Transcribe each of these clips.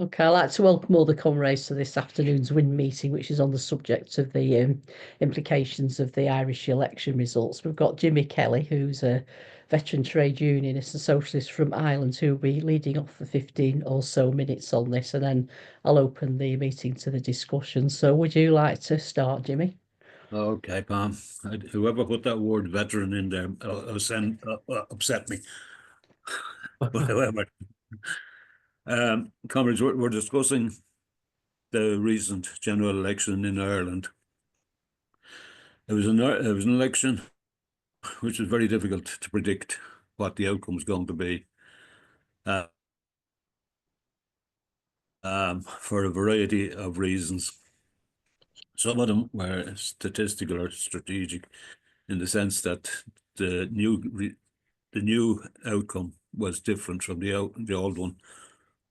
Okay, I'd like to welcome all the comrades to this afternoon's WIN meeting, which is on the subject of the implications of the Irish election results. We've got Jimmy Kelly, who's a veteran trade unionist and socialist from Ireland, who will be leading off for 15 or so minutes on this, and then I'll open the meeting to the discussion. So would you like to start, Jimmy? Okay, Pam. Whoever put that word veteran in there upset me. But however, comrades, we're discussing the recent general election in Ireland. It was an election which was very difficult to predict what the outcome was going to be, for a variety of reasons. Some of them were statistical or strategic, in the sense that the new outcome was different from the old one,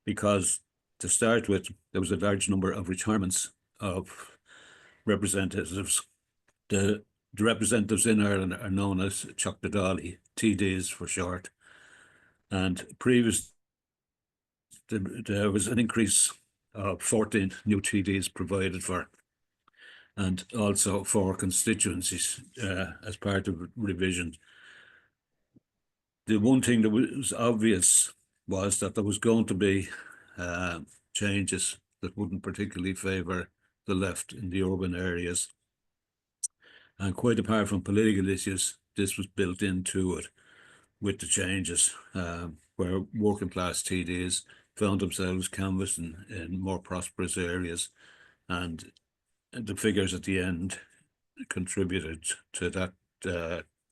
because to start with, there was a large number of retirements of representatives. The representatives in Ireland are known as Teachta Dáil, TDs for short. And there was an increase of 14 new TDs provided for, and also 4 constituencies as part of revision. The one thing that was obvious was that there was going to be changes that wouldn't particularly favour the left in the urban areas. And quite apart from political issues, this was built into it with the changes, where working class TDs found themselves canvassing in more prosperous areas, and the figures at the end contributed to that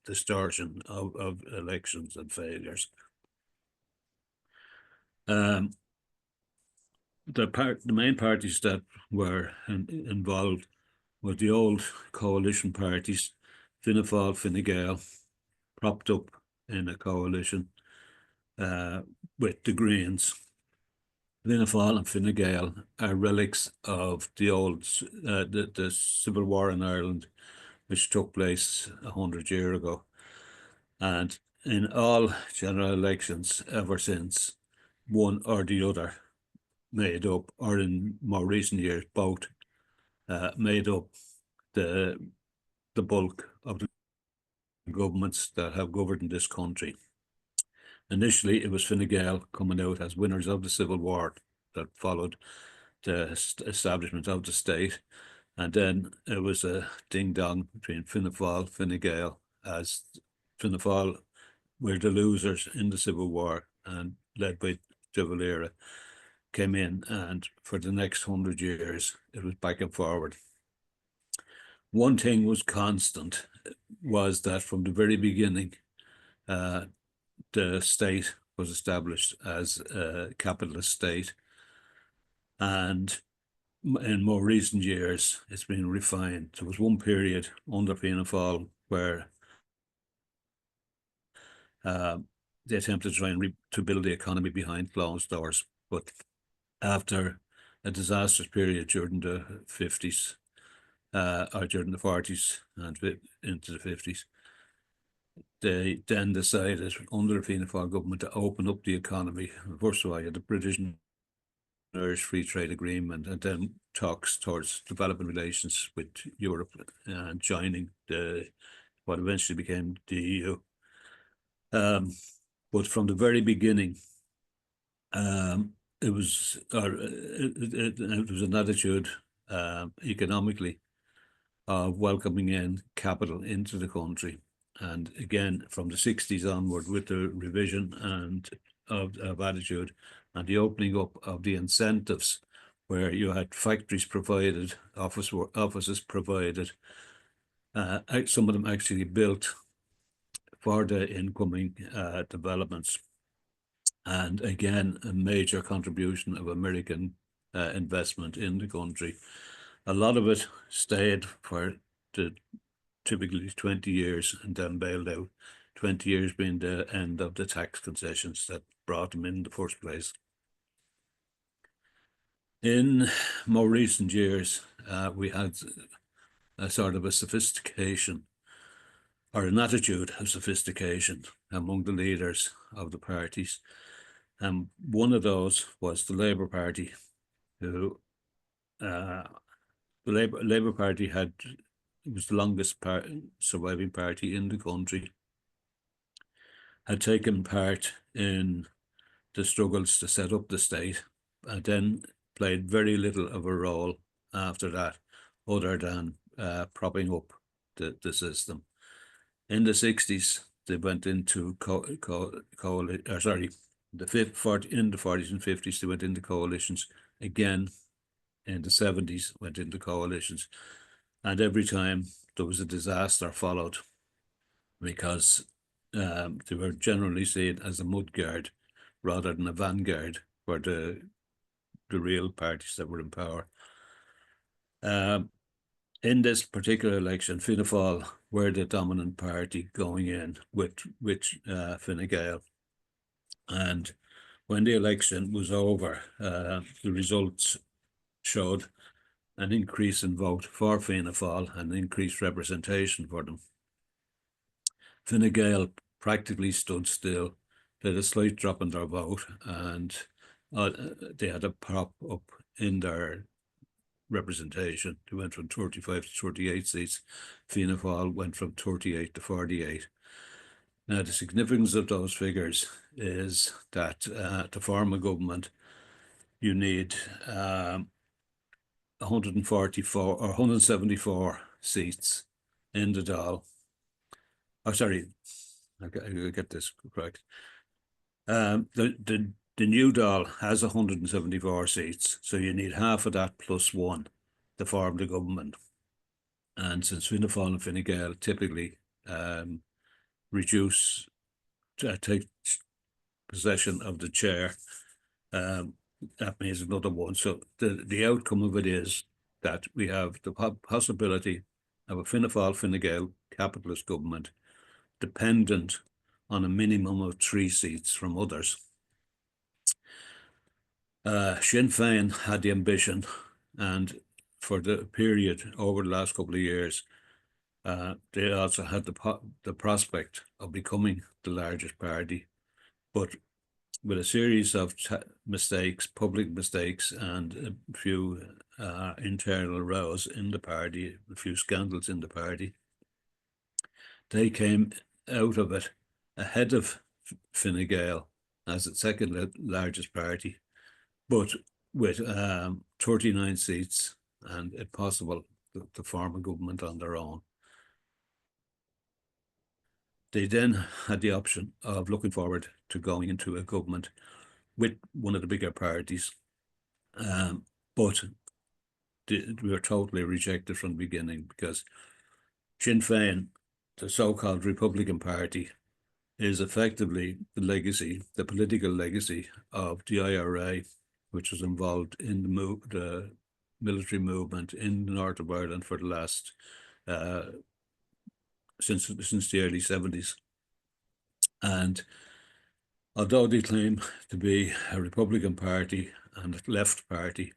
distortion of elections and failures. The main parties that were involved were the old coalition parties, Fianna Fáil, Fine Gael, propped up in a coalition with the Greens. Fianna Fáil and Fine Gael are relics of the old the civil war in Ireland, which took place 100 years ago. And in all general elections ever since, one or the other made up, or in more recent years, both made up the bulk of the governments that have governed this country. Initially, it was Fine Gael coming out as winners of the civil war that followed the establishment of the state. And then it was a ding-dong between Fianna Fáil, Fine Gael, as Fianna Fáil were the losers in the civil war, and led by De Valera came in, and for the next 100 years, it was back and forward. One thing was constant, was that from the very beginning, the state was established as a capitalist state, and in more recent years, it's been refined. There was one period under Fianna Fáil where they attempted to try and to build the economy behind closed doors, but after a disastrous period during the 50s, or during the 40s and into the 50s, they then decided under the Fianna Fáil government to open up the economy. First of all, you had the British and Irish Free Trade Agreement, and then talks towards developing relations with Europe and joining what eventually became the EU. But from the very beginning, it was an attitude economically of welcoming in capital into the country. And again, from the 60s onward, with the revision and of attitude and the opening up of the incentives, where you had factories provided, offices provided, some of them actually built for the incoming developments. And again, a major contribution of American investment in the country. A lot of it stayed for typically 20 years and then bailed out, 20 years being the end of the tax concessions that brought them in the first place. In more recent years, we had a sort of a sophistication, or an attitude of sophistication, among the leaders of the parties. And one of those was the Labour Party, who the Labour Party was the longest surviving party in the country, had taken part in the struggles to set up the state, and then played very little of a role after that, other than propping up the system. In the 60s, they went into in the 40s and 50s, they went into coalitions. Again, in the 70s, went into coalitions. And every time there was a disaster followed, because they were generally seen as a mudguard rather than a vanguard for the real parties that were in power. In this particular election, Fianna Fáil were the dominant party going in with Fine Gael. And when the election was over, the results showed an increase in vote for Fianna Fáil and increased representation for them. Fine Gael practically stood still. They had a slight drop in their vote, and they had a prop up in their representation. They went from 35 to 38 seats. Fianna Fáil went from 38 to 48. Now, the significance of those figures is that to form a government, you need 144 or 174 seats in the Dáil. Oh, sorry, I'll get this correct. The new Dáil has 174 seats, so you need half of that plus one to form the government. And since Fianna Fáil and Fine Gael typically take possession of the chair, that means another one. So the outcome of it is that we have the possibility of a Fianna Fáil, Fine Gael capitalist government dependent on a minimum of 3 seats from others. Sinn Fein had the ambition, and for the period over the last couple of years, they also had the prospect of becoming the largest party, but with a series of mistakes, public mistakes, and a few internal rows in the party, a few scandals in the party, they came out of it ahead of Fine Gael as its second largest party, but with 39 seats and if possible to form a government on their own. They then had the option of looking forward to going into a government with one of the bigger parties, but we were totally rejected from the beginning, because Sinn Fein, the so-called Republican Party, is effectively the political legacy of the IRA, which was involved in the military movement in the north of Ireland for the last since the early 70s. And although they claim to be a Republican Party and a left party,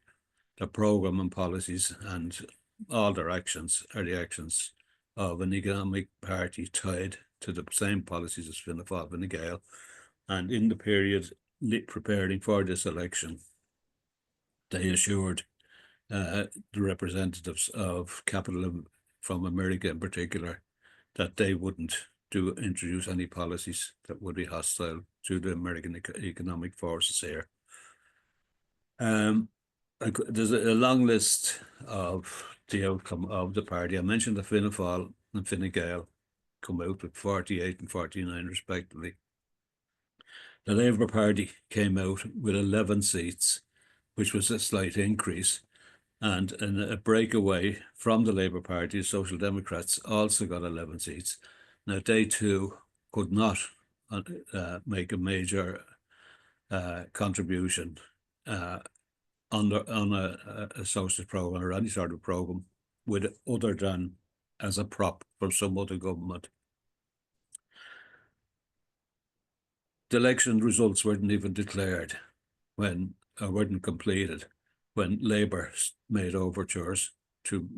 their programme and policies and all their actions are the actions of an economic party tied to the same policies as Fine Fáil Fine Gael. And in the period preparing for this election, they assured the representatives of capital from America in particular that they wouldn't introduce any policies that would be hostile to the American economic forces here. There's a long list of the outcome of the party. I mentioned that Fianna Fáil and Fine Gael come out with 48 and 49 respectively. The Labour Party came out with 11 seats, which was a slight increase. And in a breakaway from the Labour Party, the Social Democrats also got 11 seats. Now, they too could not make a major contribution on a socialist program or any sort of program other than as a prop for some other government. The election results weren't even declared weren't completed when Labour made overtures to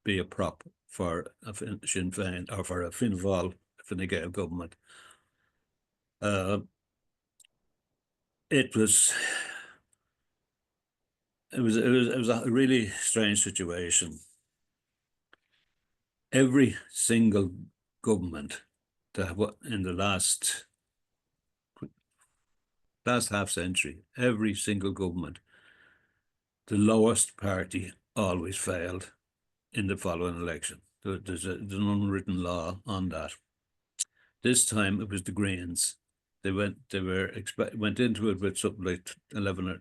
be a prop for a Sinn Fein or for a Fianna Fáil Fine Gael government. It was it was a really strange situation. Every single government that in the last half century, every single government, the lowest party always failed in the following election. There's an unwritten law on that. This time it was the Greens. They went into it with something like 11 or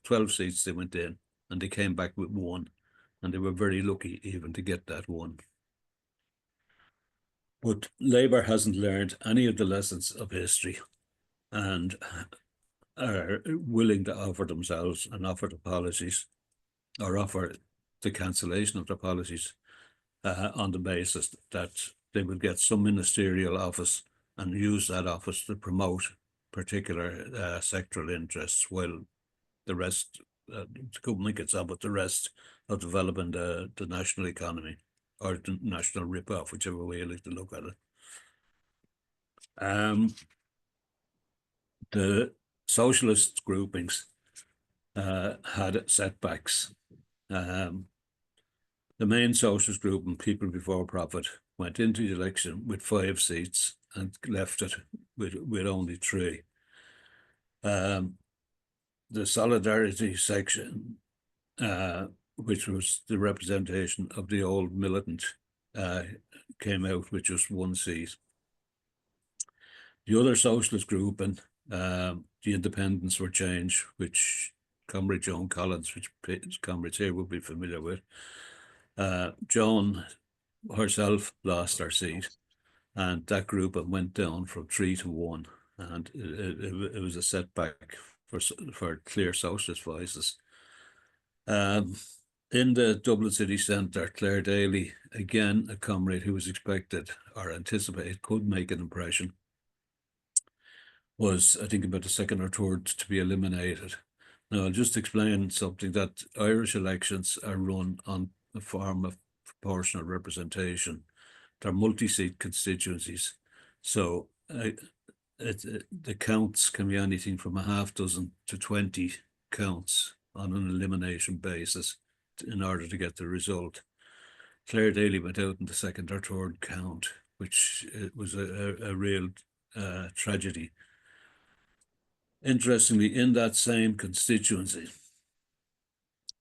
12 seats. They went in, and they came back with one, and they were very lucky even to get that one. But Labour hasn't learned any of the lessons of history, and are willing to offer themselves and offer the policies, or offer the cancellation of the policies, on the basis that they will get some ministerial office and use that office to promote particular sectoral interests, while the rest, the government gets on with the rest of developing the national economy, or the national rip-off, whichever way you like to look at it. The socialist groupings had setbacks. The main socialist group and People Before Profit went into the election with 5 seats and left it with only 3. The Solidarity section, which was the representation of the old militant, came out with just 1 seat. The other socialist group and the independents were changed, which Comrade Joan Collins, which comrades here will be familiar with. Joan herself lost her seat, and that group went down from 3 to 1, and it was a setback for clear socialist voices. In the Dublin city centre, Clare Daly, again a comrade who was expected or anticipated could make an impression, was, I think, about the 2nd or 3rd to be eliminated. Now, I'll just explain something, that Irish elections are run on a form of proportional representation. They're multi-seat constituencies. So the counts can be anything from a half dozen to 20 counts on an elimination basis in order to get the result. Clare Daly went out in the 2nd or 3rd count, which was a real tragedy. Interestingly, in that same constituency,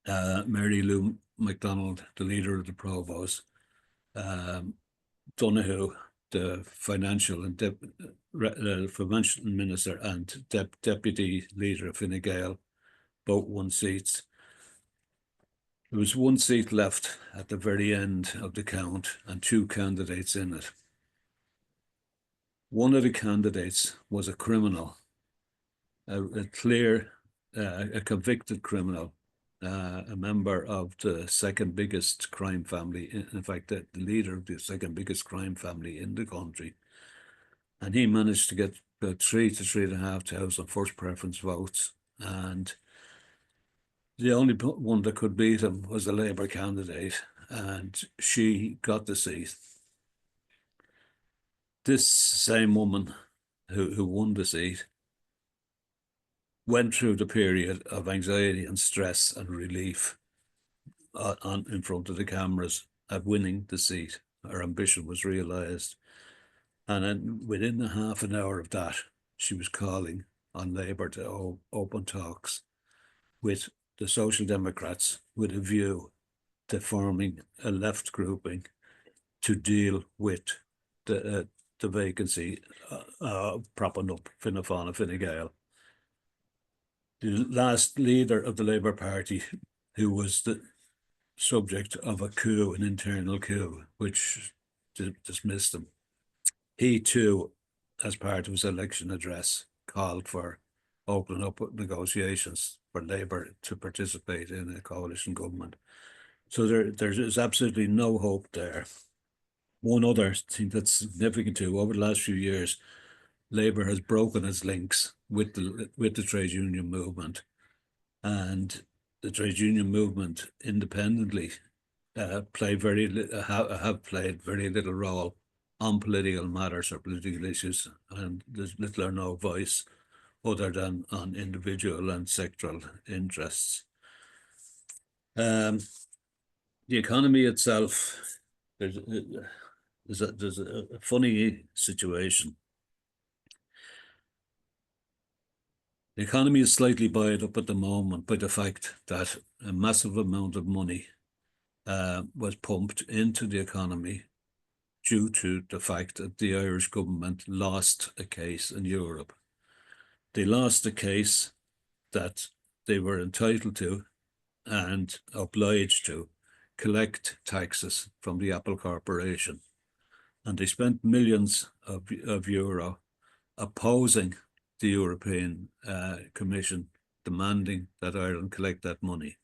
Mary Lou MacDonald, the leader of the Provost, Donoghue, the financial minister and deputy leader of Fine Gael, both won seats. There was 1 seat left at the very end of the count and 2 candidates in it. One of the candidates was a criminal, a convicted criminal, a member of the 2nd biggest crime family, in fact, the leader of the 2nd biggest crime family in the country. And he managed to get about 3 to 3,500 first preference votes. And the only one that could beat him was the Labour candidate, and she got the seat. This same woman who won the seat went through the period of anxiety and stress and relief in front of the cameras at winning the seat. Her ambition was realised. And then within a half an hour of that, she was calling on Labour to open talks with the Social Democrats with a view to forming a left grouping to deal with the vacancy propping up Fianna Fáil and Fine Gael. The last leader of the Labour Party, who was the subject of a coup, an internal coup, which dismissed him, he too, as part of his election address, called for opening up negotiations for Labour to participate in a coalition government. So there's absolutely no hope there. One other thing that's significant too, over the last few years, Labour has broken its links with the trade union movement, and the trade union movement independently have played very little role on political matters or political issues, and there's little or no voice other than on individual and sectoral interests. The economy itself, there's a funny situation. The economy is slightly buoyed up at the moment by the fact that a massive amount of money was pumped into the economy due to the fact that the Irish government lost a case in Europe. They lost a case that they were entitled to and obliged to collect taxes from the Apple Corporation. And they spent millions of euro opposing the European Commission, demanding that Ireland collect that money.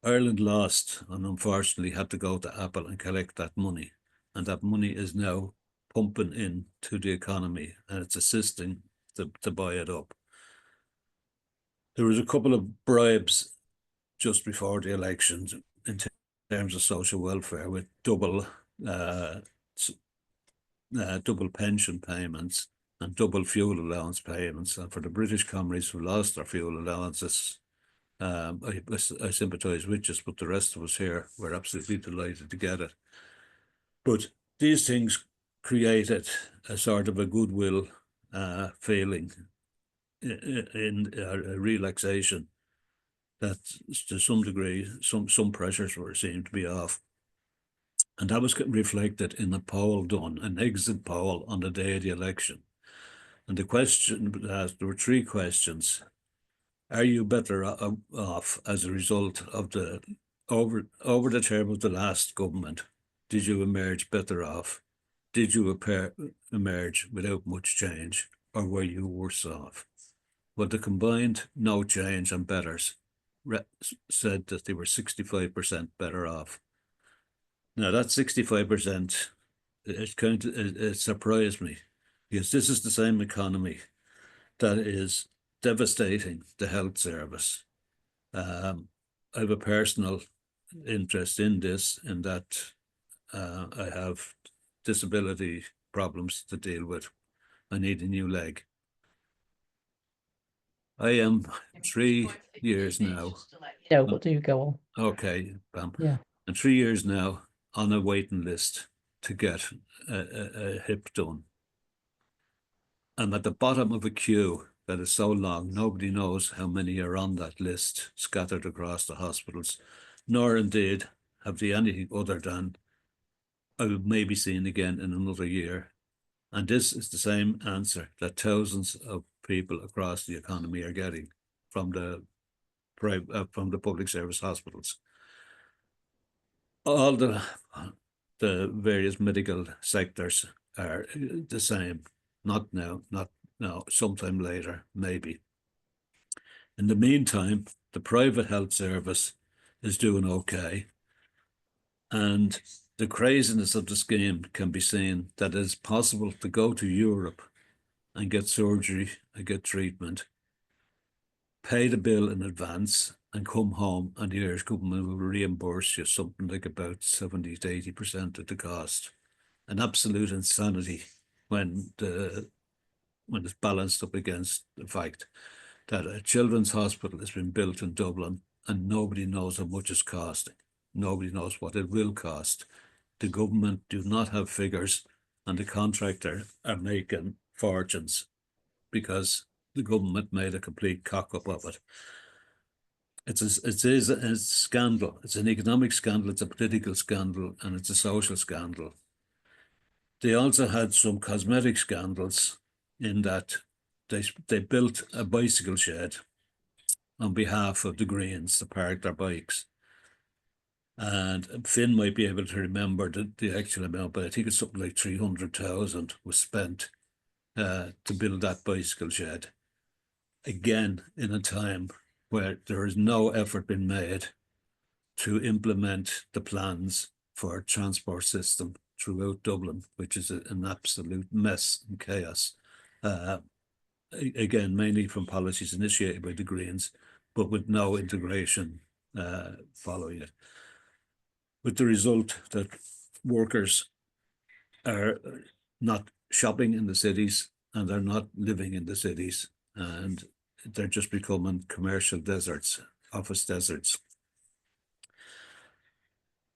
Ireland lost and unfortunately had to go to Apple and collect that money. And that money is now pumping into the economy and it's assisting to buy it up. There was a couple of bribes just before the elections in terms of social welfare with double pension payments and double fuel allowance payments. And for the British comrades who lost their fuel allowances, I sympathise with you, but the rest of us here were absolutely delighted to get it. But these things created a sort of a goodwill feeling in a relaxation that to some degree, some pressures were seen to be off. And that was reflected in a poll done, an exit poll on the day of the election. And the question asked, there were three questions. Are you better off as a result of the over the term of the last government? Did you emerge better off? Did you emerge without much change, or were you worse off? Well, the combined no change and betters said that they were 65% better off. Now that 65%, it surprised me, because this is the same economy that is devastating the health service. I have a personal interest in this, in that I have disability problems to deal with. I need a new leg. I am 3 years now. No, but do go on. Okay, Pam. Yeah. And 3 years now on a waiting list to get a hip done. I'm at the bottom of a queue that is so long, nobody knows how many are on that list scattered across the hospitals, nor indeed have they anything other than I will maybe see again in another year. And this is the same answer that thousands of people across the economy are getting from the public service hospitals. All the various medical sectors are the same. Not now, sometime later, maybe. In the meantime, the private health service is doing okay. And the craziness of the scheme can be seen that it's possible to go to Europe and get surgery and get treatment, pay the bill in advance and come home, and the Irish government will reimburse you something like about 70 to 80% of the cost. An absolute insanity when it's balanced up against the fact that a children's hospital has been built in Dublin and nobody knows how much it's costing. Nobody knows what it will cost. The government do not have figures, and the contractor are making fortunes because the government made a complete cock-up of it. It is a scandal. It's an economic scandal, it's a political scandal, and it's a social scandal. They also had some cosmetic scandals in that they built a bicycle shed on behalf of the Greens to park their bikes. And Finn might be able to remember the actual amount, but I think it's something like 300,000 was spent to build that bicycle shed. Again, in a time where there is no effort been made to implement the plans for a transport system throughout Dublin, which is an absolute mess and chaos. Again, mainly from policies initiated by the Greens, but with no integration following it. With the result that workers are not shopping in the cities and they're not living in the cities, and they're just becoming commercial deserts, office deserts.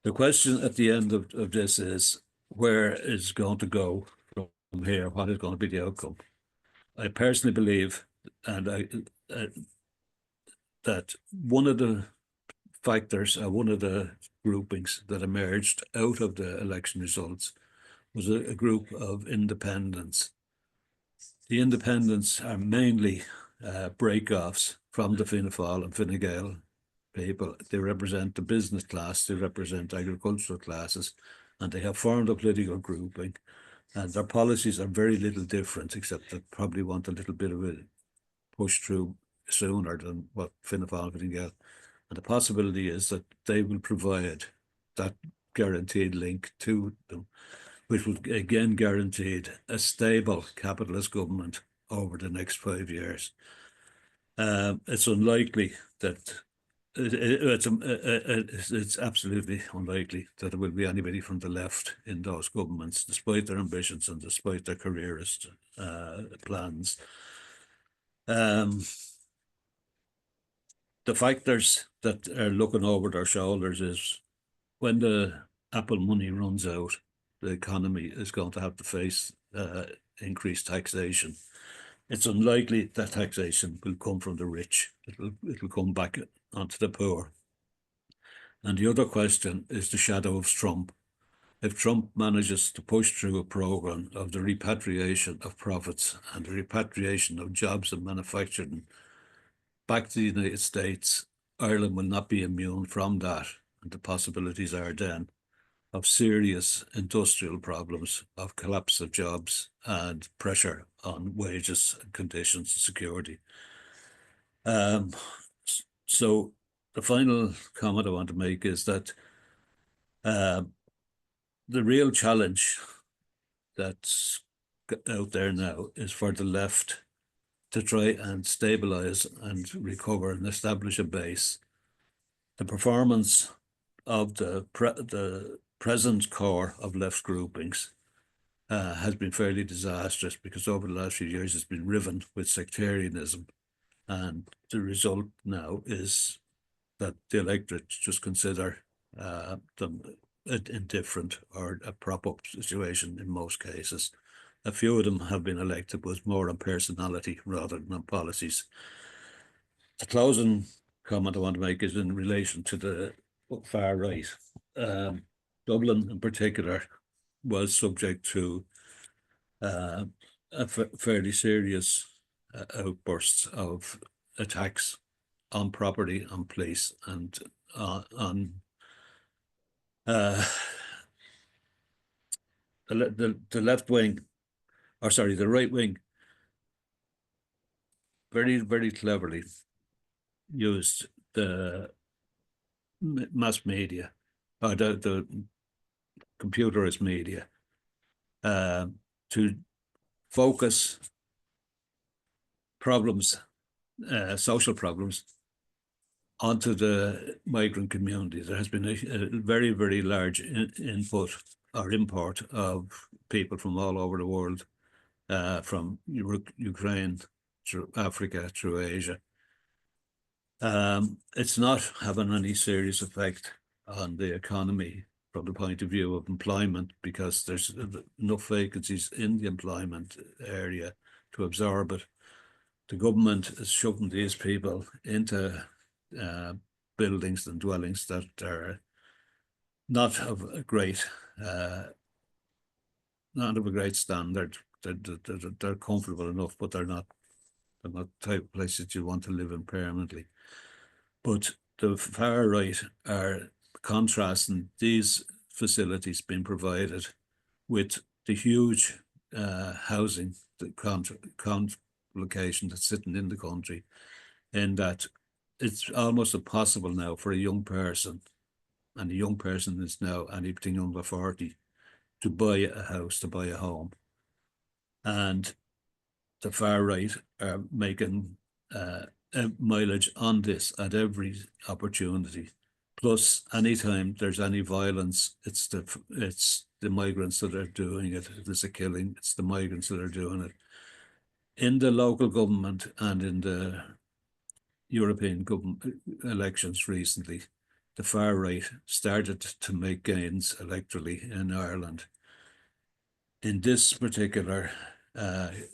The question at the end of this is, where is going to go from here? What is going to be the outcome? I personally believe, and that one of the factors, one of the groupings that emerged out of the election results was a group of independents. The independents are mainly break-offs from the Fianna Fáil and Fine Gael people. They represent the business class, they represent agricultural classes, and they have formed a political grouping, and their policies are very little different, except they probably want a little bit of a push through sooner than what Fianna Fáil and Fine Gael. And the possibility is that they will provide that guaranteed link to them, which will again guarantee a stable capitalist government over the next 5 years. It's unlikely that it's absolutely unlikely that there will be anybody from the left in those governments, despite their ambitions and despite their careerist plans. The factors that are looking over their shoulders is when the Apple money runs out, the economy is going to have to face increased taxation. It's unlikely that taxation will come from the rich. It'll come back onto the poor. And the other question is the shadow of Trump. If Trump manages to push through a program of the repatriation of profits and the repatriation of jobs and manufacturing back to the United States, Ireland will not be immune from that. And the possibilities are then of serious industrial problems, of collapse of jobs and pressure on wages and conditions and security. So the final comment I want to make is that the real challenge that's out there now is for the left to try and stabilize and recover and establish a base. The performance of the present core of left groupings has been fairly disastrous, because over the last few years it's been riven with sectarianism, and the result now is that the electorate just consider them indifferent or a prop-up situation in most cases. A few of them have been elected with more on personality rather than on policies. The closing comment I want to make is in relation to the far right. Dublin in particular was subject to fairly serious outbursts of attacks on property, on police, and on the left wing, or sorry, the right wing, very, very cleverly used the mass media, or the computerized media, to focus problems, social problems, onto the migrant community. There has been a very, very large input or import of people from all over the world, from Ukraine through Africa, through Asia. It's not having any serious effect on the economy from the point of view of employment, because there's enough vacancies in the employment area to absorb it. The government is shoving these people into buildings and dwellings that are not of a great standard. They're comfortable enough, but they're not the type of places you want to live in permanently. But the far right are contrasting these facilities being provided with the huge housing complication that's sitting in the country, in that it's almost impossible now for a young person, and a young person is now anything under 40, to buy a house, to buy a home. And the far right are making mileage on this at every opportunity. Plus, anytime there's any violence, it's the migrants that are doing it. If there's a killing, it's the migrants that are doing it. In the local government and in the European government elections recently, the far right started to make gains electorally in Ireland. In this particular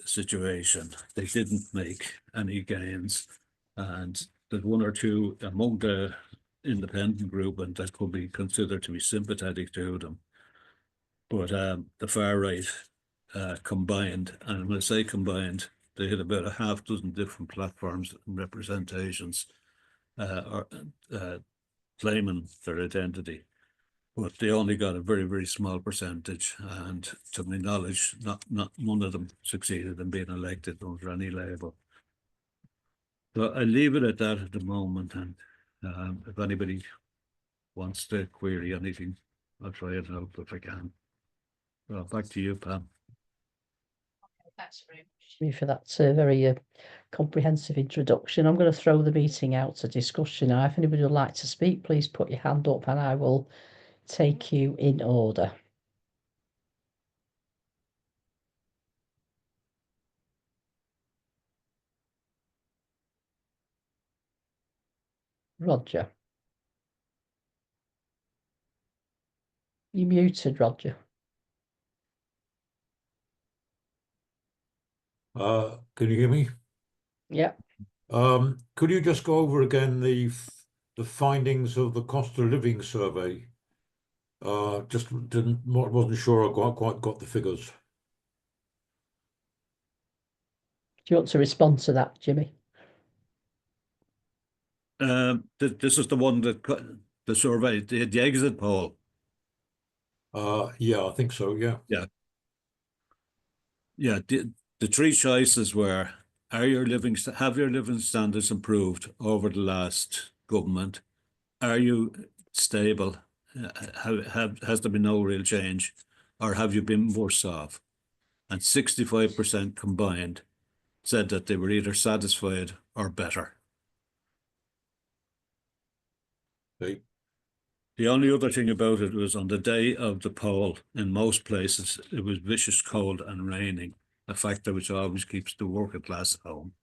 situation, they didn't make any gains, and that one or two among the independent group and that could be considered to be sympathetic to them. But the far right combined, and when I say combined, they had about a half dozen different platforms and representations claiming their identity. But they only got a very, very small percentage, and to my knowledge, none of them succeeded in being elected under any label. So I leave it at that at the moment, and if anybody wants to query anything, I'll try and help if I can. Well, back to you, Pam. Thanks very much, Jimmy, for that very comprehensive introduction. I'm going to throw the meeting out to discussion now. If anybody would like to speak, please put your hand up and I will take you in order. Roger. You're muted, Roger. Can you hear me? Yeah. Could you just go over again the findings of the cost of living survey? Just wasn't sure I quite got the figures. Do you want to respond to that, Jimmy? This is the one that the survey, the exit poll. Yeah, I think so. Yeah. Yeah. The three choices were: have your living standards improved over the last government? Are you stable? Has there been no real change, or have you been worse off? And 65% combined said that they were either satisfied or better. Okay. The only other thing about it was on the day of the poll, in most places, it was vicious cold and raining, a factor which always keeps the working class at home.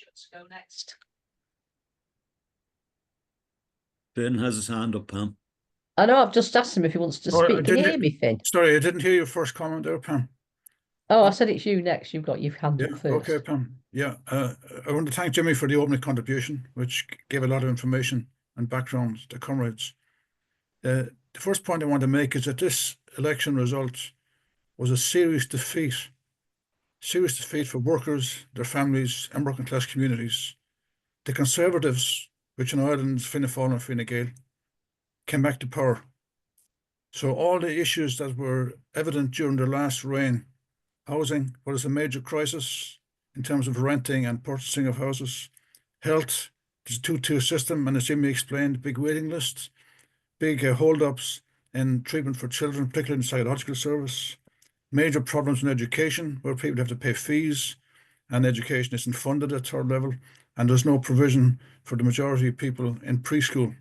Let's go next. Finn has his hand up, Pam. I know, I've just asked him if he wants to speak. Can you hear me, Finn? Sorry, I didn't hear your first comment there, Pam. Oh, I said it's you next. You've got your hand up first. Okay, Pam. Yeah, I want to thank Jimmy for the opening contribution, which gave a lot of information and background to comrades. The first point I want to make is that this election result was a serious defeat for workers, their families, and working class communities. The Conservatives, which in Ireland is Fianna Fáil and Fine Gael, came back to power. So all the issues that were evident during the last reign, housing, what is a major crisis in terms of renting and purchasing of houses, health, there's a 2-2 system, and as Jimmy explained, big waiting lists, big hold-ups in treatment for children, particularly in psychological service, major problems in education, where people have to pay fees, and education isn't funded at third level, and there's no provision for the majority of people in preschool.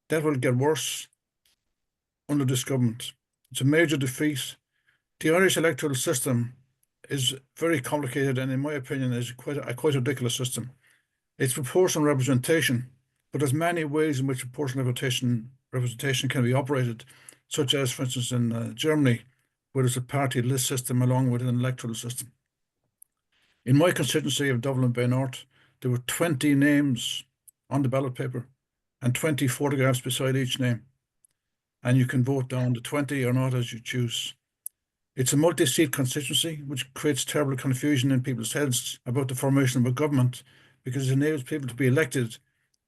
That will get worse under this government. It's a major defeat. The Irish electoral system is very complicated and, in my opinion, is quite a ridiculous system. It's proportional representation, but there's many ways in which proportional representation can be operated, such as, for instance, in Germany, where there's a party list system along with an electoral system. In my constituency of Dublin Bay North, there were 20 names on the ballot paper and 20 photographs beside each name. And you can vote down to 20 or not as you choose. It's a multi-seat constituency, which creates terrible confusion in people's heads about the formation of a government, because it enables people to be elected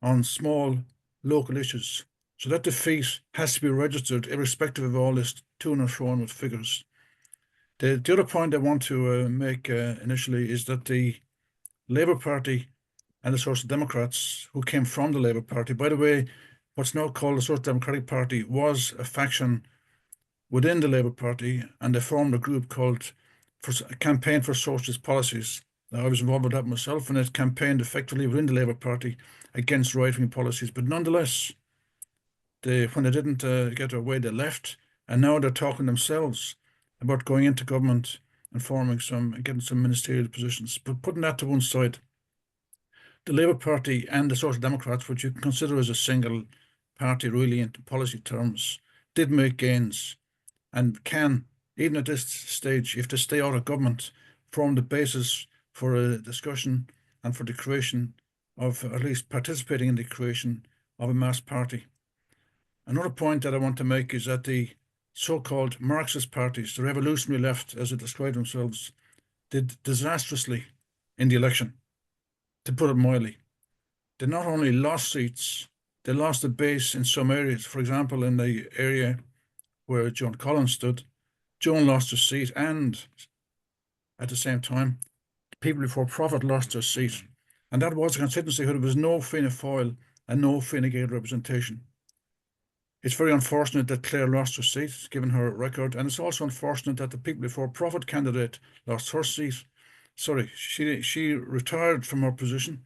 on small local issues. So that defeat has to be registered irrespective of all this to and fro with figures. The other point I want to make initially is that the Labour Party and the Social Democrats, who came from the Labour Party, by the way, what's now called the Social Democratic Party was a faction within the Labour Party, and they formed a group called Campaign for Socialist Policies. Now, I was involved with that myself, and it campaigned effectively within the Labour Party against right-wing policies. But nonetheless, when they didn't get their way, they left, and now they're talking themselves about going into government and getting some ministerial positions. But putting that to one side, the Labour Party and the Social Democrats, which you can consider as a single party really in policy terms, did make gains and can, even at this stage, if they stay out of government, form the basis for a discussion and for the creation of, at least participating in the creation of, a mass party. Another point that I want to make is that the so-called Marxist parties, the revolutionary left, as they describe themselves, did disastrously in the election, to put it mildly. They not only lost seats, they lost the base in some areas. For example, in the area where Joan Collins stood, Joan lost her seat, and at the same time, the People Before Profit lost their seat. And that was a constituency where there was no Fianna Fáil and no Fine Gael representation. It's very unfortunate that Clare lost her seat, given her record, and it's also unfortunate that the People Before Profit candidate lost her seat. Sorry, she retired from her position,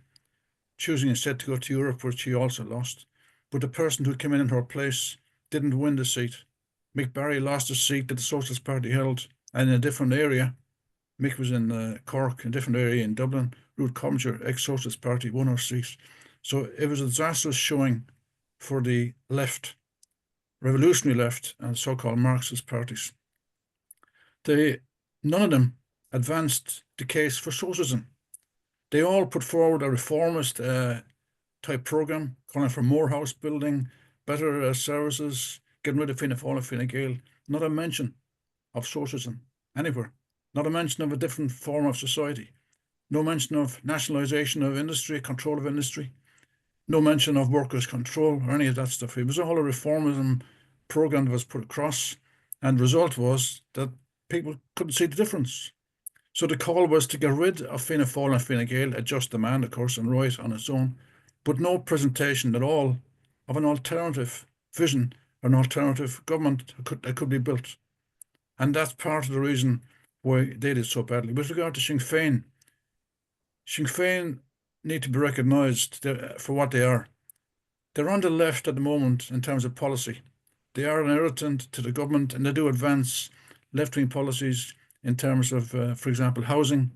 choosing instead to go to Europe, where she also lost. But the person who came in her place didn't win the seat. Mick Barry lost a seat that the Socialist Party held, and in a different area. Mick was in Cork, a different area in Dublin. Ruth Coventry, ex-Socialist Party, won her seat. So it was a disastrous showing for the left, revolutionary left, and so-called Marxist parties. None of them advanced the case for socialism. They all put forward a reformist type program, calling for more house building, better services, getting rid of Fianna Fáil and Fine Gael. Not a mention of socialism anywhere. Not a mention of a different form of society. No mention of nationalisation of industry, control of industry. No mention of workers' control or any of that stuff. It was all a reformism program that was put across, and the result was that people couldn't see the difference. So the call was to get rid of Fianna Fáil and Fine Gael, a just demand, of course, and right on its own, but no presentation at all of an alternative vision, an alternative government that could be built. And that's part of the reason why they did so badly. With regard to Sinn Fein need to be recognised for what they are. They're on the left at the moment in terms of policy. They are an irritant to the government, and they do advance left-wing policies in terms of, for example, housing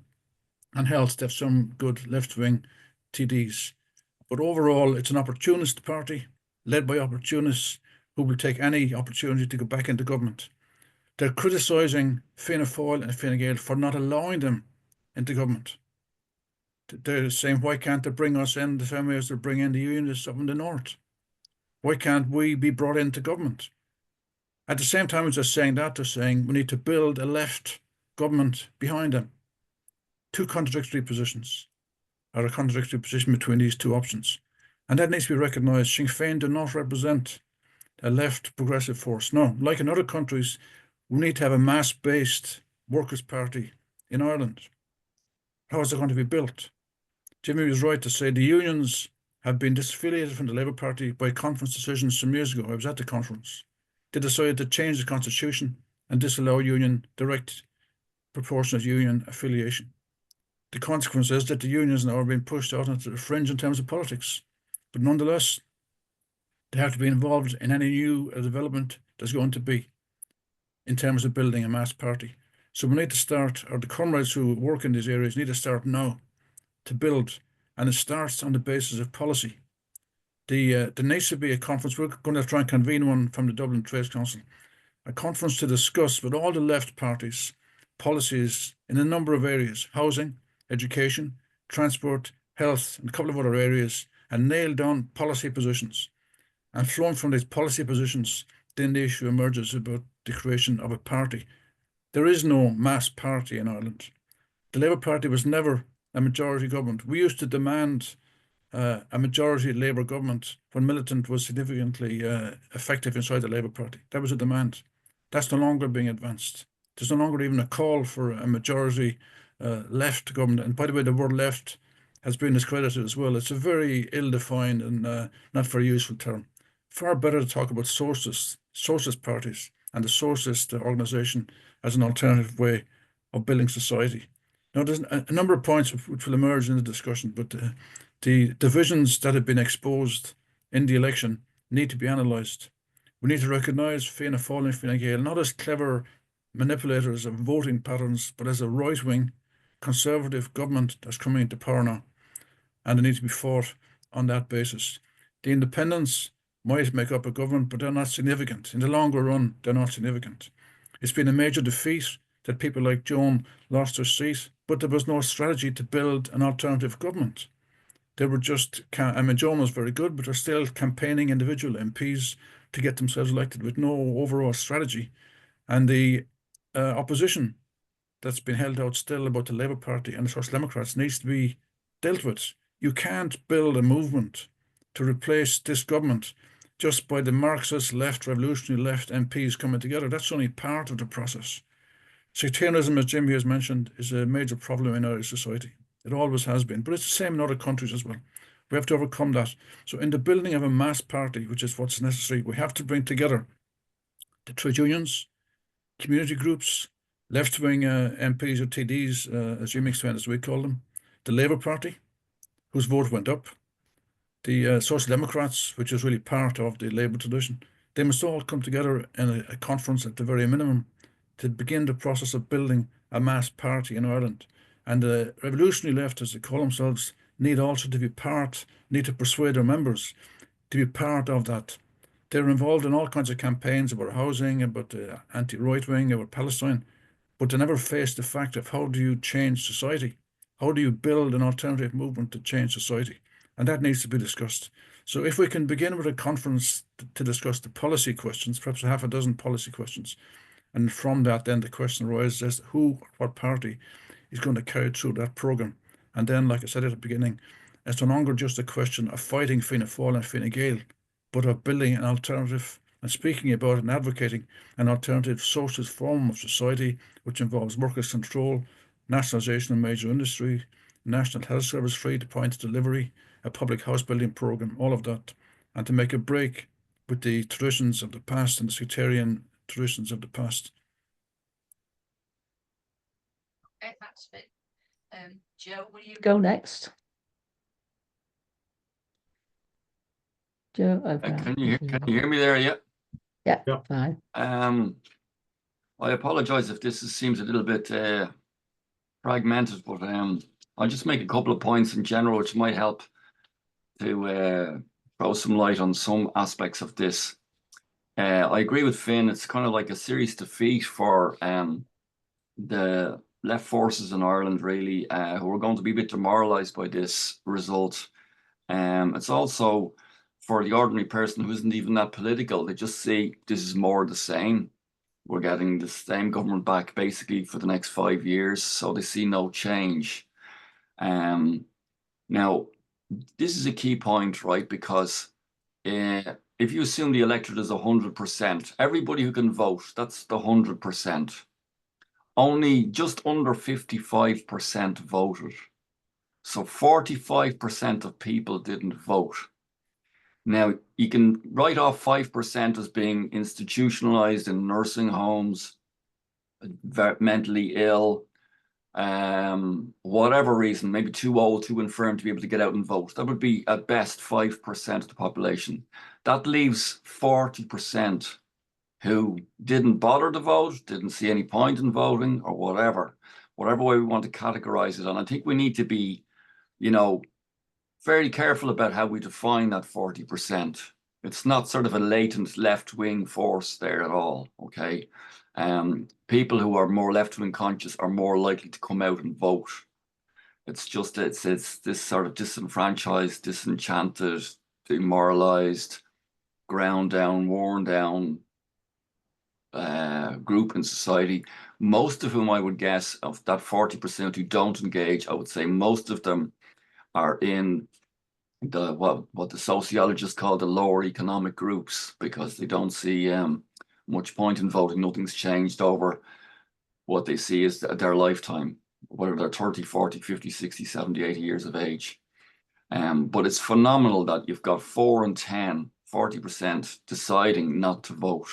and health. They have some good left-wing TDs. But overall, it's an opportunist party led by opportunists who will take any opportunity to go back into government. They're criticising Fianna Fáil and Fine Gael for not allowing them into government. They're saying, why can't they bring us in the same way as they bring in the unionists up in the north? Why can't we be brought into government? At the same time as they're saying that, they're saying we need to build a left government behind them. Two contradictory positions, or a contradictory position between these two options. And that needs to be recognised. Sinn Féin do not represent a left progressive force. No, like in other countries, we need to have a mass-based workers' party in Ireland. How is it going to be built? Jimmy was right to say the unions have been disaffiliated from the Labour Party by conference decisions some years ago. I was at the conference. They decided to change the constitution and disallow direct proportionate union affiliation. The consequence is that the unions now are being pushed out into the fringe in terms of politics. But nonetheless, they have to be involved in any new development there's going to be in terms of building a mass party. So we need to start, or the comrades who work in these areas need to start now to build, and it starts on the basis of policy. There needs to be a conference. We're going to try and convene one from the Dublin Trades Council, a conference to discuss with all the left parties policies in a number of areas: housing, education, transport, health, and a couple of other areas, and nail down policy positions. And flowing from these policy positions, then the issue emerges about the creation of a party. There is no mass party in Ireland. The Labour Party was never a majority government. We used to demand a majority Labour government when militant was significantly effective inside the Labour Party. That was a demand. That's no longer being advanced. There's no longer even a call for a majority left government. And by the way, the word left has been discredited as well. It's a very ill-defined and not very useful term. Far better to talk about socialist parties and the socialist organisation as an alternative way of building society. Now, there's a number of points which will emerge in the discussion, but the divisions that have been exposed in the election need to be analysed. We need to recognise Fianna Fáil and Fine Gael not as clever manipulators of voting patterns, but as a right-wing conservative government that's coming into power now, and they need to be fought on that basis. The independents might make up a government, but they're not significant. In the longer run, they're not significant. It's been a major defeat that people like Joan lost their seat, but there was no strategy to build an alternative government. They were just, I mean, Joan was very good, but they're still campaigning individual MPs to get themselves elected with no overall strategy. And the opposition that's been held out still about the Labour Party and the Social Democrats needs to be dealt with. You can't build a movement to replace this government just by the Marxist left, revolutionary left MPs coming together. That's only part of the process. Sectarianism, as Jimmy has mentioned, is a major problem in Irish society. It always has been, but it's the same in other countries as well. We have to overcome that. So in the building of a mass party, which is what's necessary, we have to bring together the trade unions, community groups, left-wing MPs or TDs, as Jimmy explained, as we call them, the Labour Party, whose vote went up, the Social Democrats, which is really part of the Labour tradition. They must all come together in a conference at the very minimum to begin the process of building a mass party in Ireland. And the revolutionary left, as they call themselves, need also to be need to persuade their members to be part of that. They're involved in all kinds of campaigns about housing, about anti-right wing, about Palestine, but they never face the fact of how do you change society? How do you build an alternative movement to change society? And that needs to be discussed. So if we can begin with a conference to discuss the policy questions, perhaps a half a dozen policy questions, and from that then the question arises as who, what party is going to carry through that programme. And then, like I said at the beginning, it's no longer just a question of fighting Fianna Fáil and Fine Gael, but of building an alternative and speaking about and advocating an alternative socialist form of society, which involves workers' control, nationalisation of major industry, national health service free to point of delivery, a public house building programme, all of that, and to make a break with the traditions of the past and the sectarian traditions of the past. Okay, thanks, Finn. Joe, will you go next? Joe, Can you hear me there? Yeah. Yeah, Yeah. fine. I apologize if this seems a little bit fragmented, but I'll just make a couple of points in general which might help to throw some light on some aspects of this. I agree with Finn. It's kind of like a serious defeat for the left forces in Ireland, really, who are going to be a bit demoralised by this result. It's also for the ordinary person who isn't even that political. They just see this is more the same. We're getting the same government back basically for the next 5 years, so they see no change. Now, this is a key point, right? Because if you assume the electorate is 100%, everybody who can vote, that's the 100%. Only just under 55% voted. So 45% of people didn't vote. Now, you can write off 5% as being institutionalized in nursing homes, mentally ill, whatever reason, maybe too old, too infirm to be able to get out and vote. That would be at best 5% of the population. That leaves 40% who didn't bother to vote, didn't see any point in voting, or whatever way we want to categorize it. And I think we need to be, very careful about how we define that 40%. It's not sort of a latent left-wing force there at all, okay? People who are more left-wing conscious are more likely to come out and vote. It's just, it's this sort of disenfranchised, disenchanted, demoralized, ground down, worn down group in society, most of whom I would guess of that 40% who don't engage, I would say most of them are in the what the sociologists call the lower economic groups, because they don't see much point in voting. Nothing's changed over what they see as their lifetime, whether they're 30, 40, 50, 60, 70, 80 years of age. But it's phenomenal that you've got 4 in 10, 40% deciding not to vote.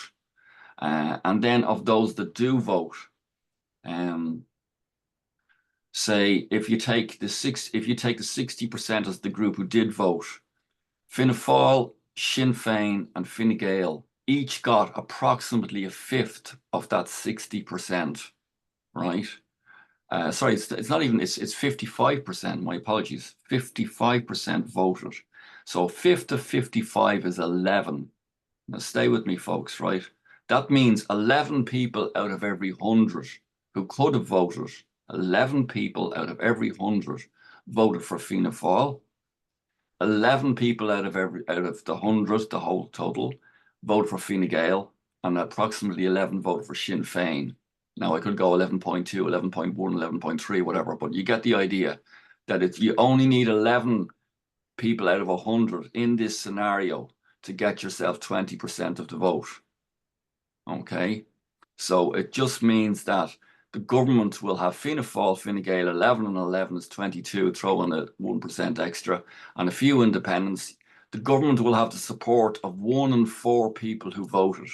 And then of those that do vote, say if you take the 60% as the group who did vote, Fianna Fáil, Sinn Fein and Fine Gael each got approximately a fifth of that 60%, right? Sorry, it's not even, it's 55%, my apologies, 55% voted. So a fifth of 55 is 11. Now stay with me, folks, right? That means 11 people out of every 100 who could have voted, 11 people out of every 100 voted for Fianna Fáil. 11 people out of the 100, the whole total, voted for Fine Gael, and approximately 11 voted for Sinn Fein. Now I could go 11.2, 11.1, 11.3, whatever, but you get the idea that you only need 11 people out of 100 in this scenario to get yourself 20% of the vote. Okay, so it just means that the government will have Fianna Fáil, Fine Gael 11 and 11 is 22, throw in a 1% extra, and a few independents. The government will have the support of 1 in 4 people who voted.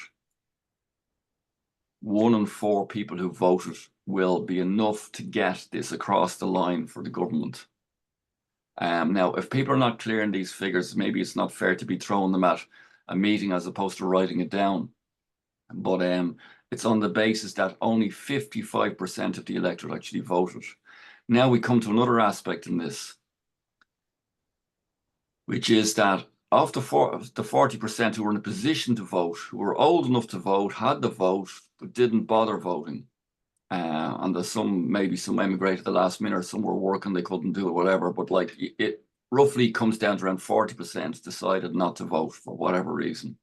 1 in 4 people who voted will be enough to get this across the line for the government. Now, if people are not clear in these figures, maybe it's not fair to be throwing them at a meeting as opposed to writing it down. But it's on the basis that only 55% of the electorate actually voted. Now we come to another aspect in this, which is that of the 40% who were in a position to vote, who were old enough to vote, had the vote, but didn't bother voting. And there's maybe some emigrated at the last minute, some were working, they couldn't do it, whatever. But like it roughly comes down to around 40% decided not to vote for whatever reason.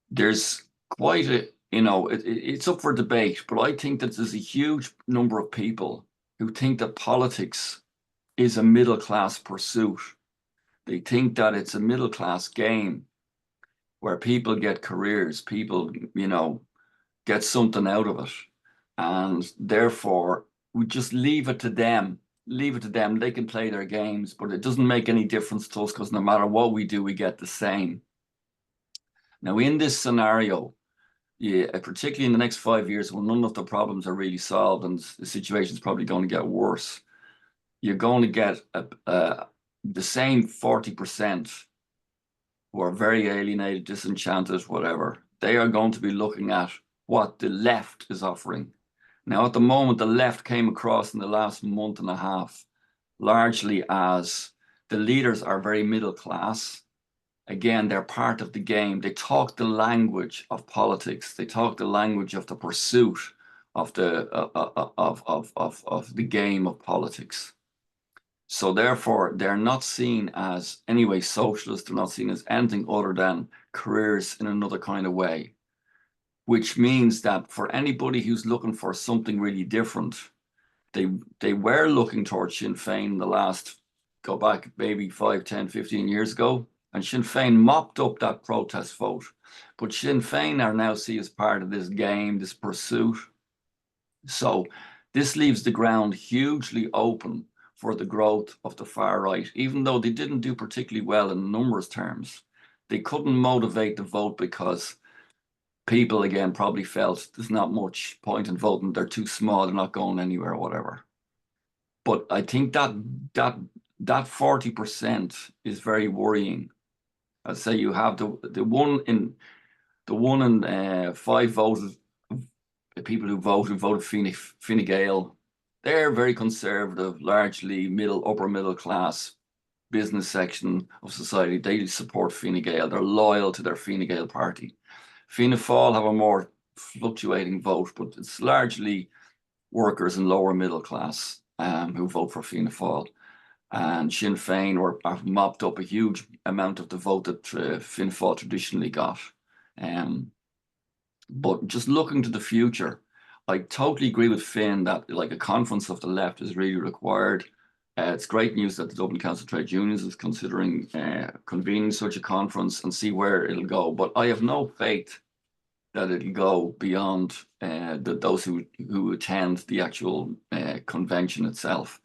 There's quite a, it's up for debate, but I think that there's a huge number of people who think that politics is a middle class pursuit. They think that it's a middle class game where people get careers, people, get something out of it. And therefore, we just leave it to them. Leave it to them. They can play their games, but it doesn't make any difference to us because no matter what we do, we get the same. Now, in this scenario, particularly in the next 5 years, when none of the problems are really solved and the situation is probably going to get worse, you're going to get the same 40% who are very alienated, disenchanted, whatever. They are going to be looking at what the left is offering. Now, at the moment, the left came across in the last month and a half, largely as the leaders are very middle class. Again, they're part of the game. They talk the language of politics. They talk the language of the pursuit of the game of politics. So therefore, they're not seen as anyway socialist. They're not seen as anything other than careers in another kind of way, which means that for anybody who's looking for something really different, they were looking towards Sinn Fein in the last, go back maybe 5, 10, 15 years ago, and Sinn Fein mopped up that protest vote. But Sinn Fein are now seen as part of this game, this pursuit. So this leaves the ground hugely open for the growth of the far right, even though they didn't do particularly well in numbers terms. They couldn't motivate the vote because people, again, probably felt there's not much point in voting. They're too small. They're not going anywhere or whatever. But I think that 40% is very worrying. I'd say you have the 1 in 5 voted, the people who voted Fine Gael. They're very conservative, largely upper middle class business section of society. They support Fine Gael. They're loyal to their Fine Gael party. Fianna Fáil have a more fluctuating vote, but it's largely workers and lower middle class who vote for Fianna Fáil. And Sinn Fein have mopped up a huge amount of the vote that Fianna Fáil traditionally got. But just looking to the future, I totally agree with Finn that like a conference of the left is really required. It's great news that the Dublin Council of Trade Unions is considering convening such a conference and see where it'll go. But I have no faith that it'll go beyond those who attend the actual convention itself.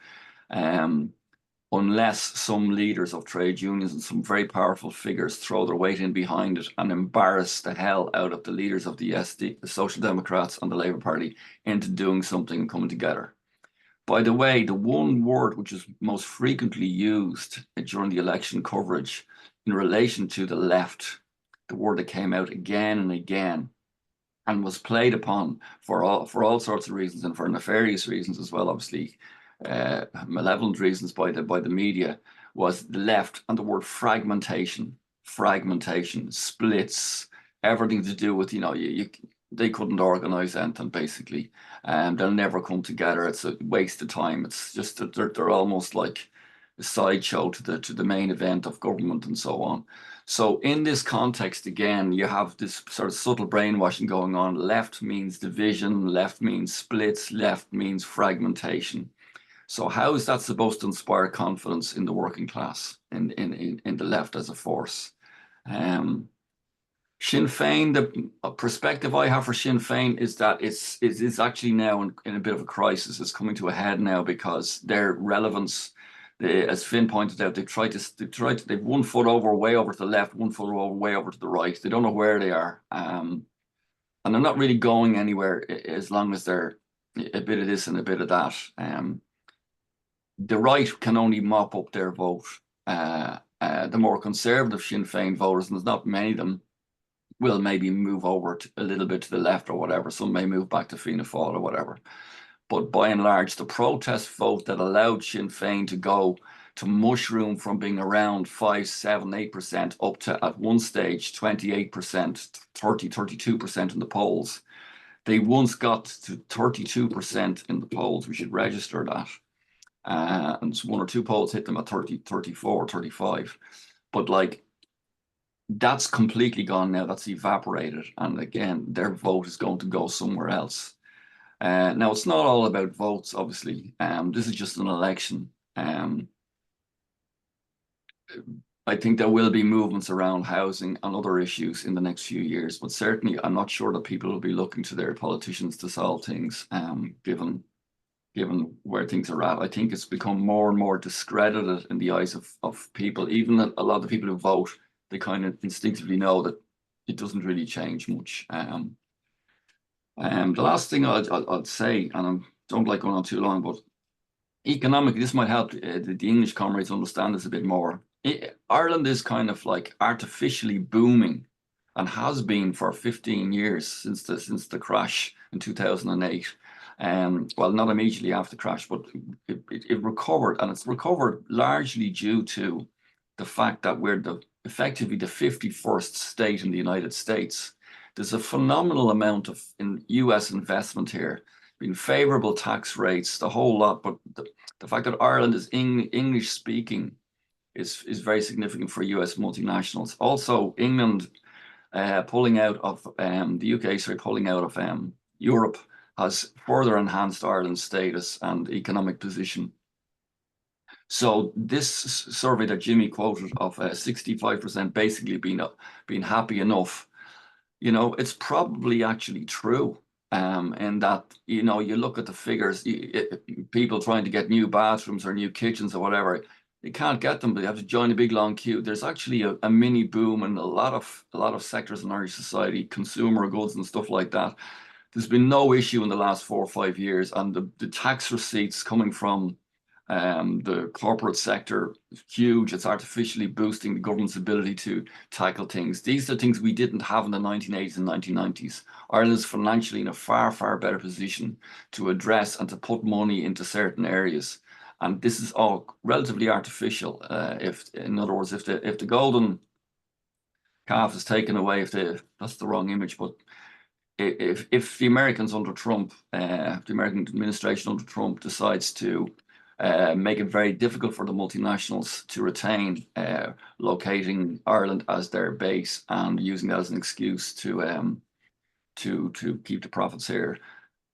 Unless some leaders of trade unions and some very powerful figures throw their weight in behind it and embarrass the hell out of the leaders of the SD, the Social Democrats and the Labour Party into doing something and coming together. By the way, the one word which is most frequently used during the election coverage in relation to the left the word that came out again and again, and was played upon for all sorts of reasons, and for nefarious reasons as well, obviously, malevolent reasons by the media, was the left, and the word fragmentation, splits, everything to do with, they couldn't organize anything, basically. They'll never come together. It's a waste of time. It's just that they're almost like a sideshow to the main event of government and so on. So in this context, again, you have this sort of subtle brainwashing going on. Left means division, left means splits, left means fragmentation. So how is that supposed to inspire confidence in the working class, in the left as a force? Sinn Fein, the perspective I have for Sinn Fein is that it's actually now in a bit of a crisis. It's coming to a head now because their relevance, as Finn pointed out, they've 1 foot over, way over to the left, 1 foot over, way over to the right. They don't know where they are, and they're not really going anywhere as long as they're a bit of this and a bit of that. The right can only mop up their vote. The more conservative Sinn Fein voters, and there's not many of them, will maybe move over a little bit to the left or whatever. Some may move back to Fianna Fáil or whatever. But by and large, the protest vote that allowed Sinn Fein to go to mushroom from being around 5, 7, 8% up to, at one stage, 28%, 30, 32% in the polls. They once got to 32% in the polls. We should register that. And 1 or 2 polls hit them at 30, 34, 35. But like, that's completely gone now. That's evaporated. And again, their vote is going to go somewhere else. Now, it's not all about votes, obviously. This is just an election. I think there will be movements around housing and other issues in the next few years, but certainly I'm not sure that people will be looking to their politicians to solve things, given where things are at. I think it's become more and more discredited in the eyes of people. Even a lot of the people who vote, they kind of instinctively know that it doesn't really change much. The last thing I'd say, and I don't like going on too long, but economically, this might help the English comrades understand this a bit more. Ireland is kind of like artificially booming, and has been for 15 years since the crash in 2008. Well, not immediately after the crash, but it recovered, and it's recovered largely due to the fact that we're effectively the 51st state in the United States. There's a phenomenal amount of US investment here, been favorable tax rates, the whole lot. But the fact that Ireland is English speaking is very significant for US multinationals. Also, England pulling out of the UK, sorry, pulling out of Europe has further enhanced Ireland's status and economic position. So this survey that Jimmy quoted of 65% basically being happy enough, it's probably actually true. And that, you look at the figures, people trying to get new bathrooms or new kitchens or whatever, they can't get them, but they have to join a big long queue. There's actually a mini boom in a lot of sectors in Irish society, consumer goods and stuff like that. There's been no issue in the last 4 or 5 years, and the tax receipts coming from the corporate sector is huge. It's artificially boosting the government's ability to tackle things. These are things we didn't have in the 1980s and 1990s. Ireland is financially in a far, far better position to address and to put money into certain areas. And this is all relatively artificial. In other words, if the golden calf is taken away, that's the wrong image, but if the Americans under Trump, the American administration under Trump decides to make it very difficult for the multinationals to retain locating Ireland as their base and using that as an excuse to keep the profits here,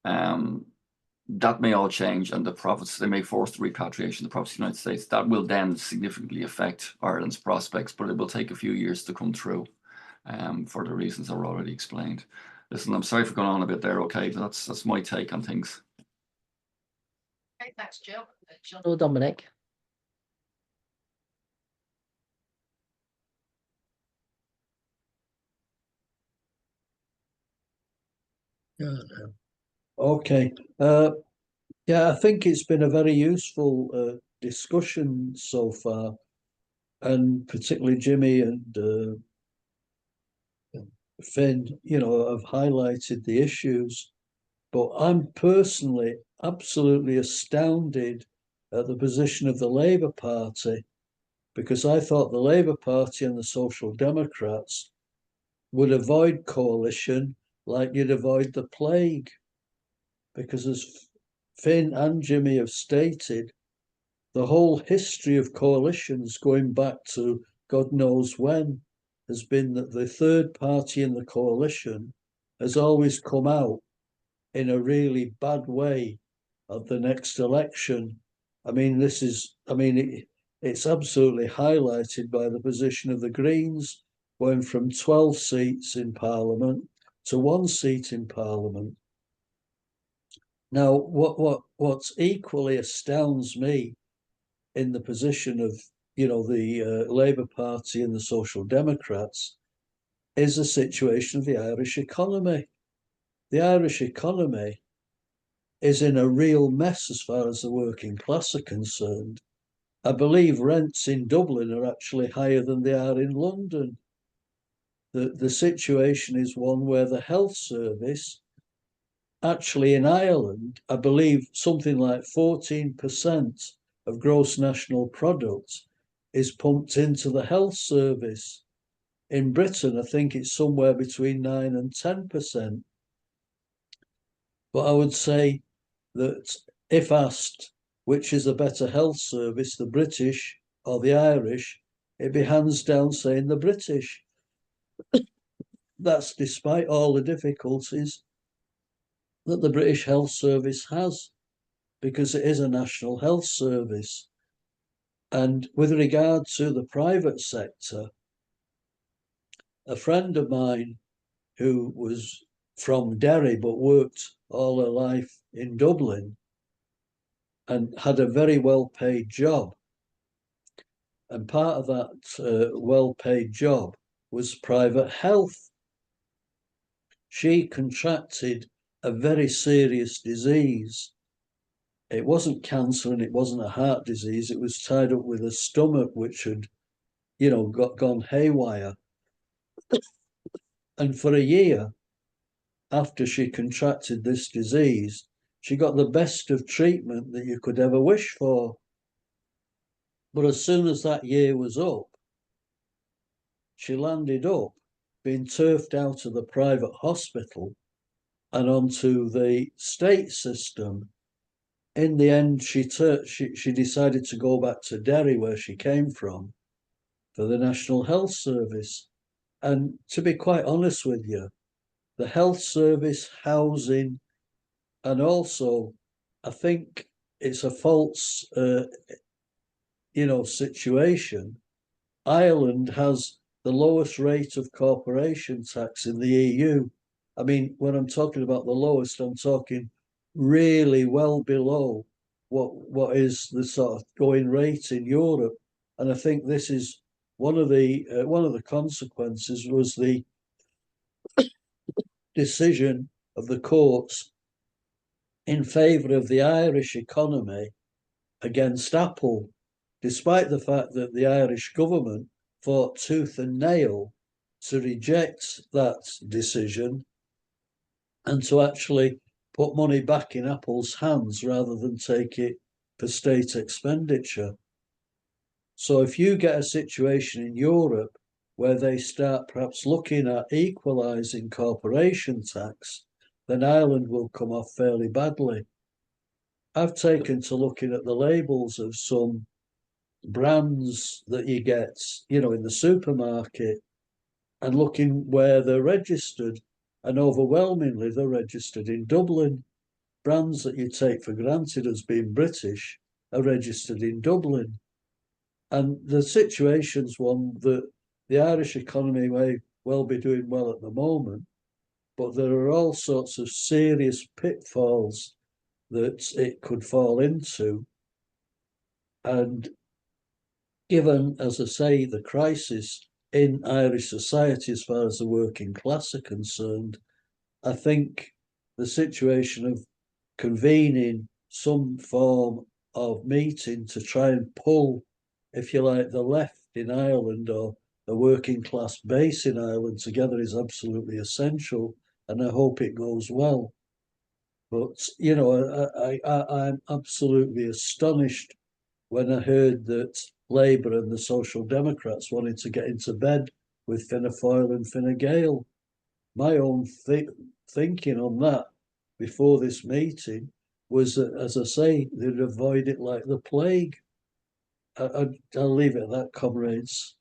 that may all change, and the profits, they may force the repatriation of the profits of the United States. That will then significantly affect Ireland's prospects, but it will take a few years to come through for the reasons that were already explained. Listen, I'm sorry for going on a bit there, okay? But that's my take on things. Okay, thanks, Joe. John or Dominic? Okay. Yeah, I think it's been a very useful discussion so far, and particularly Jimmy and Finn, have highlighted the issues, but I'm personally absolutely astounded at the position of the Labour Party, because I thought the Labour Party and the Social Democrats would avoid coalition like you'd avoid the plague. Because as Finn and Jimmy have stated, the whole history of coalitions going back to God knows when has been that the third party in the coalition has always come out in a really bad way at the next election. I mean, it's absolutely highlighted by the position of the Greens going from 12 seats in Parliament to 1 seat in Parliament. Now, what's equally astounds me in the position of the Labour Party and the Social Democrats is the situation of the Irish economy. The Irish economy is in a real mess as far as the working class are concerned. I believe rents in Dublin are actually higher than they are in London. The situation is one where the health service, actually in Ireland, I believe something like 14% of gross national product is pumped into the health service. In Britain, I think it's somewhere between 9 and 10%. But I would say that if asked which is a better health service, the British or the Irish, it'd be hands down saying the British. That's despite all the difficulties that the British health service has, because it is a national health service. And with regard to the private sector, a friend of mine who was from Derry but worked all her life in Dublin and had a very well-paid job. And part of that well-paid job was private health. She contracted a very serious disease. It wasn't cancer and it wasn't a heart disease. It was tied up with a stomach which had, gone haywire. And for a year after she contracted this disease, she got the best of treatment that you could ever wish for. But as soon as that year was up, she landed up being turfed out of the private hospital and onto the state system. In the end, she decided to go back to Derry, where she came from, for the National Health Service. And to be quite honest with you, the health service, housing, and also, I think it's a false, situation. Ireland has the lowest rate of corporation tax in the EU. I mean, when I'm talking about the lowest, I'm talking really well below what is the sort of going rate in Europe. And I think this is one of the consequences was the decision of the courts in favour of the Irish economy against Apple, despite the fact that the Irish government fought tooth and nail to reject that decision and to actually put money back in Apple's hands rather than take it for state expenditure. So if you get a situation in Europe where they start perhaps looking at equalising corporation tax, then Ireland will come off fairly badly. I've taken to looking at the labels of some brands that you get, in the supermarket and looking where they're registered. And overwhelmingly, they're registered in Dublin. Brands that you take for granted as being British are registered in Dublin. And the situation's one that the Irish economy may well be doing well at the moment, but there are all sorts of serious pitfalls that it could fall into. And given, as I say, the crisis in Irish society as far as the working class are concerned, I think the situation of convening some form of meeting to try and pull, if you like, the left in Ireland or a working class base in Ireland together is absolutely essential, and I hope it goes well. But you know, I'm absolutely astonished when I heard that Labour and the Social Democrats wanted to get into bed with Fianna Fáil and Fine Gael. My own thinking on that before this meeting was that, as I say, they'd avoid it like the plague. I'll leave it at that, comrades.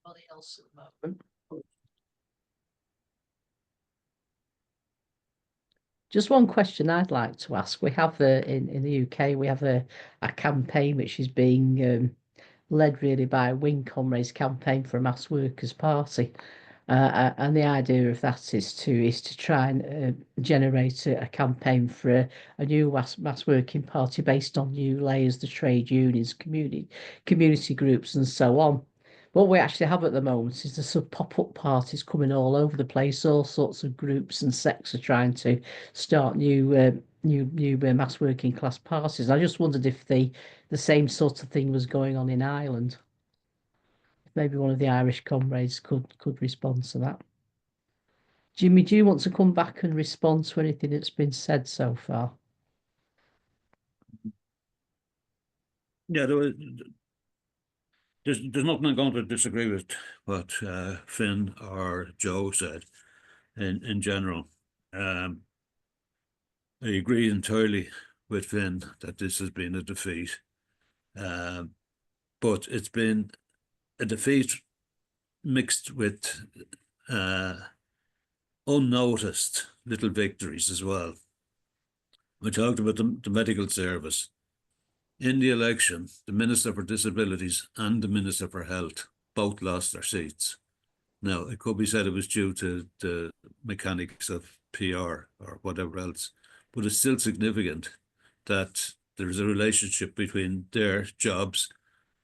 Anybody else at the moment? Just one question I'd like to ask. We have in the UK, we have a campaign which is being led really by Wing Comrades Campaign for a Mass Workers' Party. And the idea of that is to try and generate a campaign for a new mass working party based on new layers, the trade unions, community groups, and so on. What we actually have at the moment is the sort of pop-up parties coming all over the place. All sorts of groups and sects are trying to start new mass working class parties. I just wondered if the same sort of thing was going on in Ireland. Maybe one of the Irish comrades could respond to that. Jimmy, do you want to come back and respond to anything that's been said so far? Yeah, there's nothing I'm going to disagree with what Finn or Joe said in general. I agree entirely with Finn that this has been a defeat, but it's been a defeat mixed with unnoticed little victories as well. We talked about the medical service. In the election, the Minister for Disabilities and the Minister for Health both lost their seats. Now, it could be said it was due to the mechanics of PR or whatever else, but it's still significant that there is a relationship between their jobs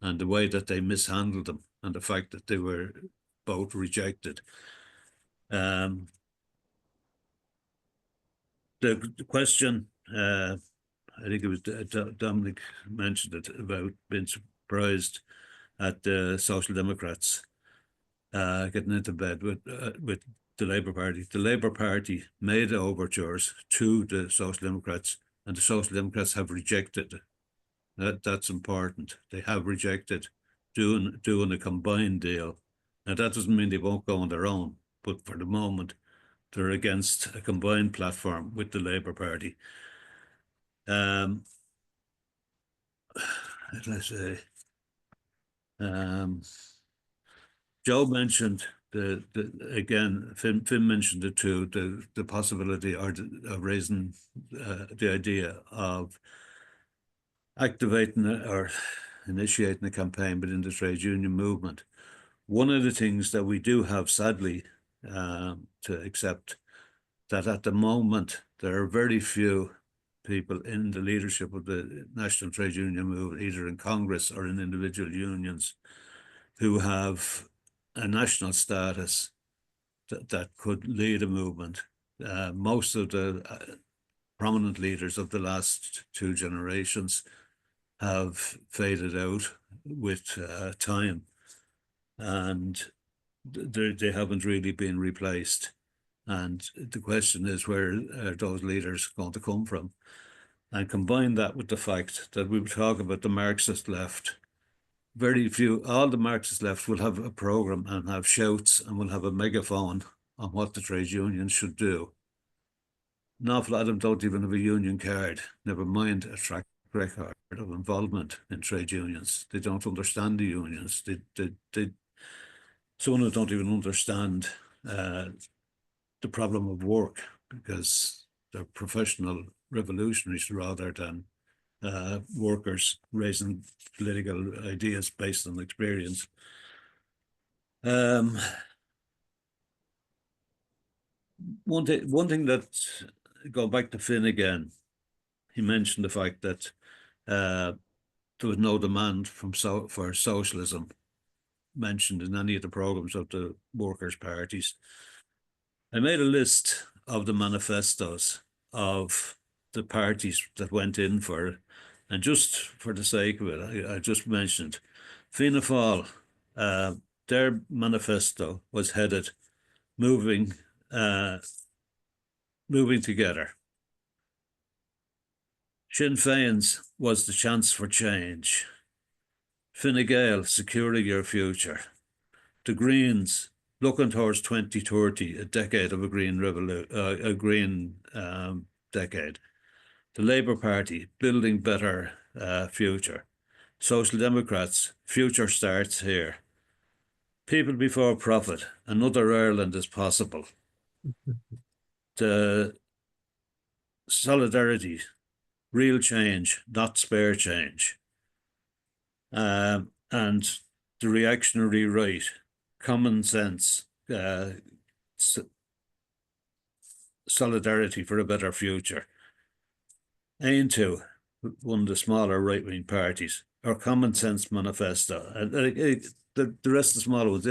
and the way that they mishandled them and the fact that they were both rejected. The question, I think it was Dominic mentioned it about being surprised at the Social Democrats getting into bed with the Labour Party. The Labour Party made overtures to the Social Democrats, and the Social Democrats have rejected. That's important. They have rejected doing a combined deal. Now that doesn't mean they won't go on their own, but for the moment, they're against a combined platform with the Labour Party. Let's say, Joe mentioned again, Finn mentioned it too, the possibility of raising the idea of activating or initiating a campaign within the trade union movement. One of the things that we do have, sadly, to accept, that at the moment there are very few people in the leadership of the national trade union movement, either in Congress or in individual unions, who have a national status that could lead a movement. Most of the prominent leaders of the last two generations have faded out with time, and they haven't really been replaced. And the question is, where are those leaders going to come from? And combine that with the fact that we were talking about the Marxist left. Very few, all the Marxist left will have a program and have shouts and will have a megaphone on what the trade unions should do. An awful lot of them don't even have a union card, never mind a track record of involvement in trade unions. They don't understand the unions. Some of them don't even understand the problem of work, because they're professional revolutionaries rather than workers raising political ideas based on experience. One thing that, going back to Finn again, he mentioned the fact that there was no demand for socialism mentioned in any of the programs of the workers' parties. I made a list of the manifestos of the parties that went in for And just for the sake of it, I just mentioned Fianna Fáil, their manifesto was headed moving together. Sinn Féin's was the chance for change. Fine Gael, securing your future. The Greens, looking towards 2030, a decade of a green decade. The Labour Party, building better future. Social Democrats, future starts here. People before profit, another Ireland is possible. The Solidarity, real change, not spare change. And the reactionary right, common sense, solidarity for a better future. Aim to one of the smaller right-wing parties, or common sense manifesto. And the rest of the smaller ones,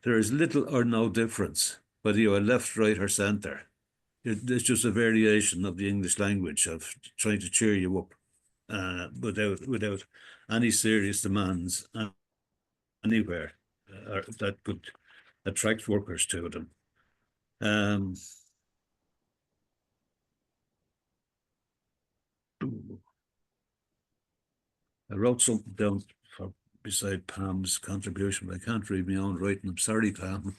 there is little or no difference whether you are left, right, or centre. It's just a variation of the English language of trying to cheer you up without any serious demands anywhere that could attract workers to them. I wrote something down beside Pam's contribution, but I can't read my own writing. I'm sorry, Pam.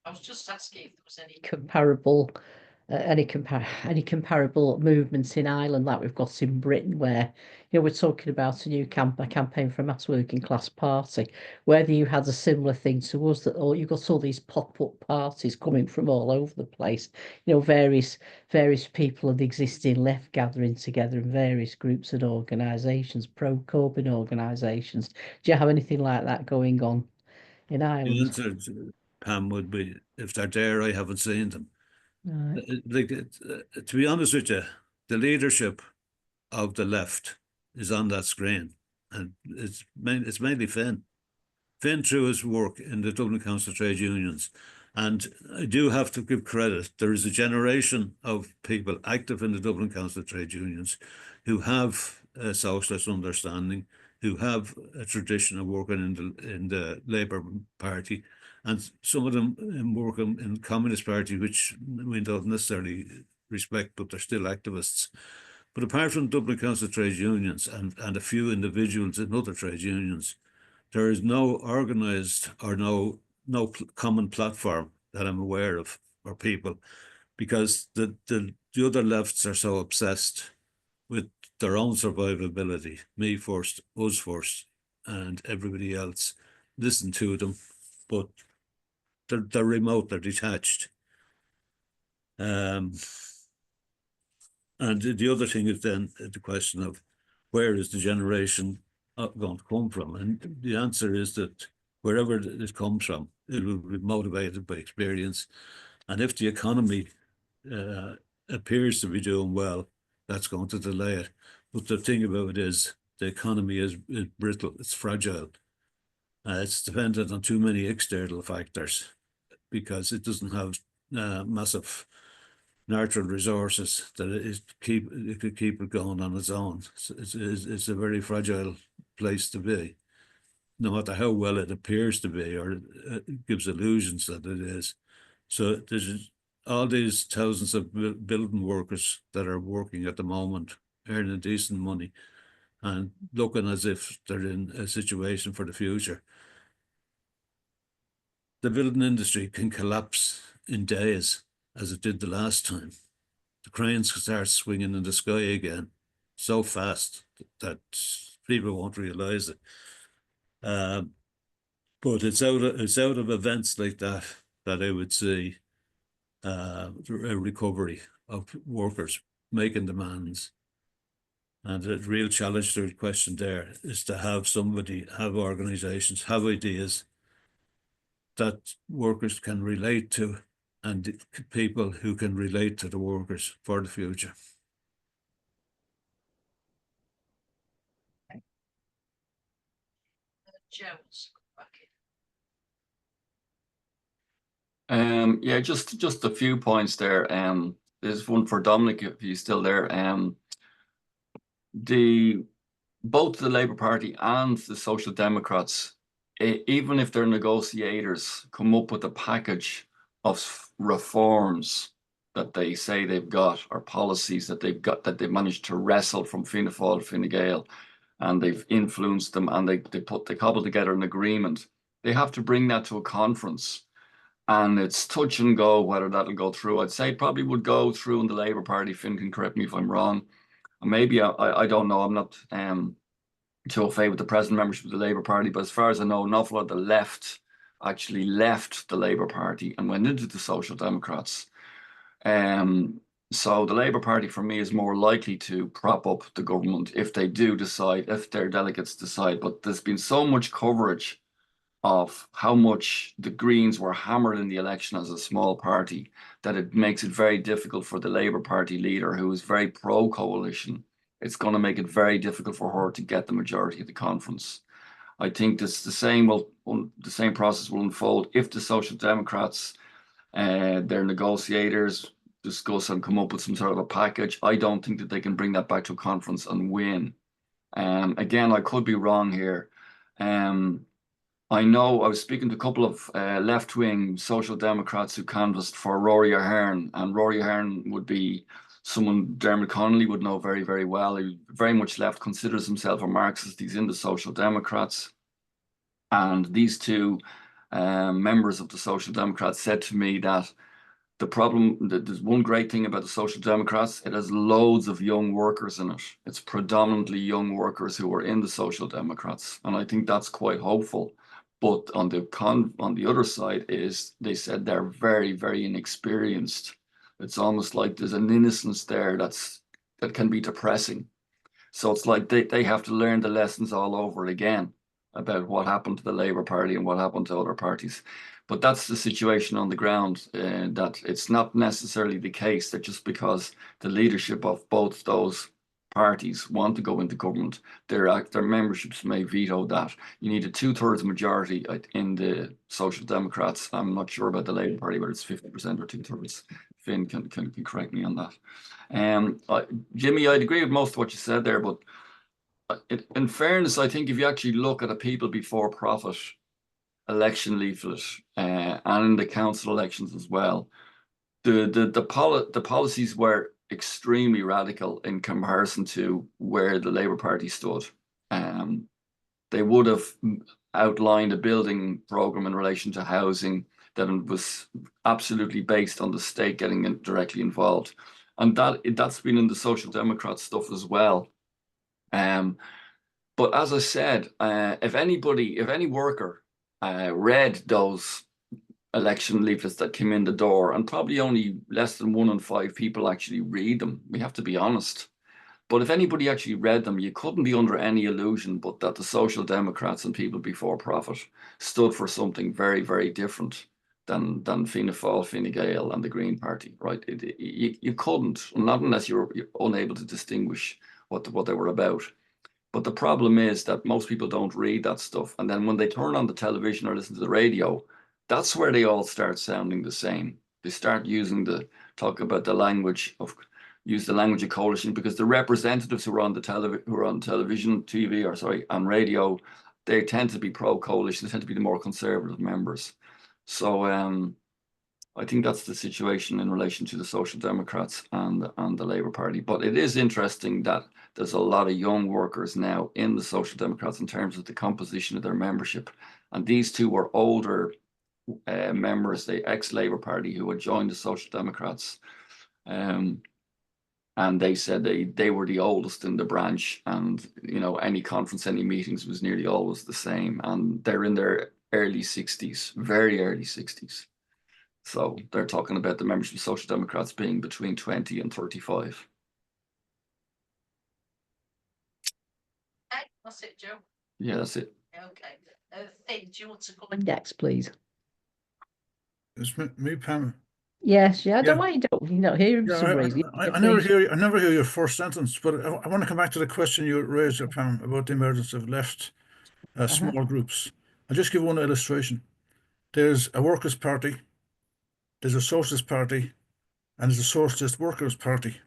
I was just asking if there was any comparable movements in Ireland like we've got in Britain, where we're talking about a new campaign for a mass working class party, whether you had a similar thing to us, that or you've got all these pop-up parties coming from all over the place, various people of the existing left gathering together in various groups and organisations, pro-Corbyn organisations. Do you have anything like that going on in Ireland? The answer, Pam, would be, if they're there, I haven't seen them. Right. To be honest with you, the leadership of the left is on that screen, and it's mainly Finn through his work in the Dublin Council of Trade Unions. And I do have to give credit. There is a generation of people active in the Dublin Council of Trade Unions who have a socialist understanding, who have a tradition of working in the Labour Party, and some of them working in the Communist Party, which we don't necessarily respect, but they're still activists. But apart from Dublin Council of Trade Unions and a few individuals in other trade unions, there is no organised or no common platform that I'm aware of for people, because the other lefts are so obsessed with their own survivability. Me first, us first, and everybody else. Listen to them, but they're remote, they're detached. And the other thing is then the question of where is the generation going to come from? And the answer is that wherever it comes from, it will be motivated by experience. And if the economy appears to be doing well, that's going to delay it. But the thing about it is, the economy is brittle, it's fragile. It's dependent on too many external factors, because it doesn't have massive natural resources that it could keep it going on its own. It's a very fragile place to be, no matter how well it appears to be, or it gives illusions that it is. So there's all these thousands of building workers that are working at the moment, earning decent money and looking as if they're in a situation for the future. The building industry can collapse in days, as it did the last time. The cranes start swinging in the sky again so fast that people won't realise it. But it's out of events like that I would see a recovery of workers making demands. And the real challenge to the question there is to have organisations, have ideas that workers can relate to, and people who can relate to the workers for the future. Yeah, just a few points there. There's one for Dominic, if he's still there. both the Labour Party and the Social Democrats, even if their negotiators come up with a package of reforms that they say they've got, or policies that they've got, that they've managed to wrestle from Fianna Fáil, Fine Gael, and they've influenced them, and they cobble together an agreement, they have to bring that to a conference. And it's touch and go whether that'll go through. I'd say it probably would go through in the Labour Party. Finn can correct me if I'm wrong. Maybe I don't know. I'm not too au fait with the present membership of the Labour Party, but as far as I know, an awful lot of the left actually left the Labour Party and went into the Social Democrats. So the Labour Party, for me, is more likely to prop up the government if they do decide, if their delegates decide. But there's been so much coverage of how much the Greens were hammered in the election as a small party that it makes it very difficult for the Labour Party leader, who is very pro-coalition. It's going to make it very difficult for her to get the majority of the conference. I think the same process will unfold if the Social Democrats, their negotiators, discuss and come up with some sort of a package. I don't think that they can bring that back to a conference and win. Again, I could be wrong here. I know I was speaking to a couple of left-wing Social Democrats who canvassed for Rory Ahern, and Rory Ahern would be someone Dermot Connolly would know very, very well. He very much left, considers himself a Marxist. He's in the Social Democrats. And these two members of the Social Democrats said to me that the problem, there's one great thing about the Social Democrats, it has loads of young workers in it. It's predominantly young workers who are in the Social Democrats. And I think that's quite hopeful. But on the other side is, they said they're very, very inexperienced. It's almost like there's an innocence there that can be depressing. So it's like they have to learn the lessons all over again about what happened to the Labour Party and what happened to other parties. But that's the situation on the ground, that it's not necessarily the case that just because the leadership of both those parties want to go into government, their memberships may veto that. You need a 2/3 majority in the Social Democrats. I'm not sure about the Labour Party, whether it's 50% or 2/3. Finn can correct me on that. Jimmy, I'd agree with most of what you said there, but in fairness, I think if you actually look at a people before profit election leaflet, and in the council elections as well, the policies were extremely radical in comparison to where the Labour Party stood. They would have outlined a building programme in relation to housing that was absolutely based on the state getting directly involved. And that's been in the Social Democrat stuff as well. But as I said, if any worker read those election leaflets that came in the door, and probably only less than 1 in 5 people actually read them, we have to be honest. But if anybody actually read them, you couldn't be under any illusion but that the Social Democrats and people before profit stood for something very, very different than Fianna Fáil, Fine Gael and the Green Party, right? You couldn't, not unless you're unable to distinguish what they were about. But the problem is that most people don't read that stuff. And then when they turn on the television or listen to the radio, that's where they all start sounding the same. They start using the language of coalition, because the representatives who are on television, TV, and radio, they tend to be pro-coalition. They tend to be the more conservative members. So I think that's the situation in relation to the Social Democrats and the Labour Party. But it is interesting that there's a lot of young workers now in the Social Democrats in terms of the composition of their membership. And these two were older members, the ex-Labour Party, who had joined the Social Democrats. And they said they were the oldest in the branch, and any conference, any meetings was nearly always the same. And they're in their early 60s, very early 60s. So they're talking about the membership of Social Democrats being between 20 and 35. Okay, that's it, Joe. Yeah, that's it. Okay. Finn, do you want to come in next, please? It's me, Pam. Yes, yeah. I don't Yeah. know why you don't hear him for some reason. I never hear your first sentence, but I want to come back to the question you raised, Pam, about the emergence of left small groups. I'll just give one illustration. There's a Workers' Party, there's a Socialist Party, and there's a Socialist Workers' Party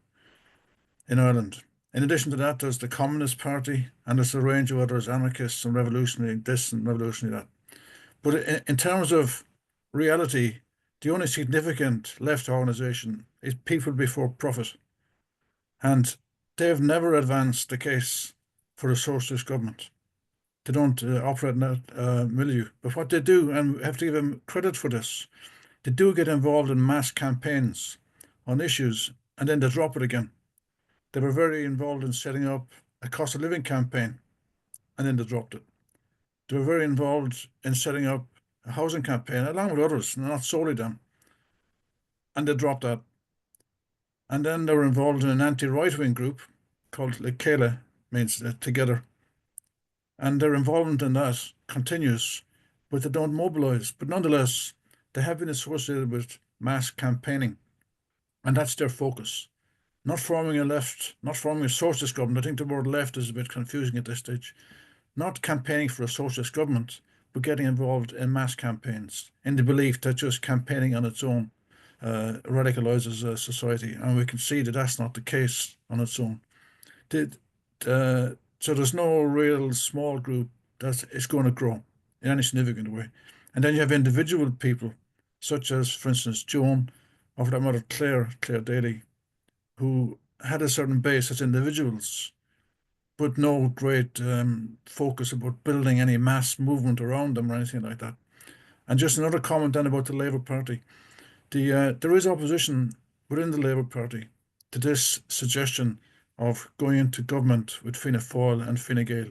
in Ireland. In addition to that, there's the Communist Party, and there's a range of others, anarchists and revolutionary this and revolutionary that. But in terms of reality, the only significant left organisation is People Before Profit. And they've never advanced the case for a socialist government. They don't operate in that milieu. But what they do, and we have to give them credit for this, they do get involved in mass campaigns on issues, and then they drop it again. They were very involved in setting up a cost of living campaign, and then they dropped it. They were very involved in setting up a housing campaign, along with others, not solely them, and they dropped that. And then they were involved in an anti-right-wing group called Lekele, means together. And their involvement in that continues, but they don't mobilise. But nonetheless, they have been associated with mass campaigning, and that's their focus. Not forming a left, not forming a socialist government. I think the word left is a bit confusing at this stage. Not campaigning for a socialist government, but getting involved in mass campaigns in the belief that just campaigning on its own radicalizes society. And we can see that that's not the case on its own. So there's no real small group that is going to grow in any significant way. And then you have individual people, such as, for instance, Joan, or for that matter, Clare Daly, who had a certain base as individuals, but no great focus about building any mass movement around them or anything like that. And just another comment then about the Labour Party. There is opposition within the Labour Party to this suggestion of going into government with Fianna Fáil and Fine Gael.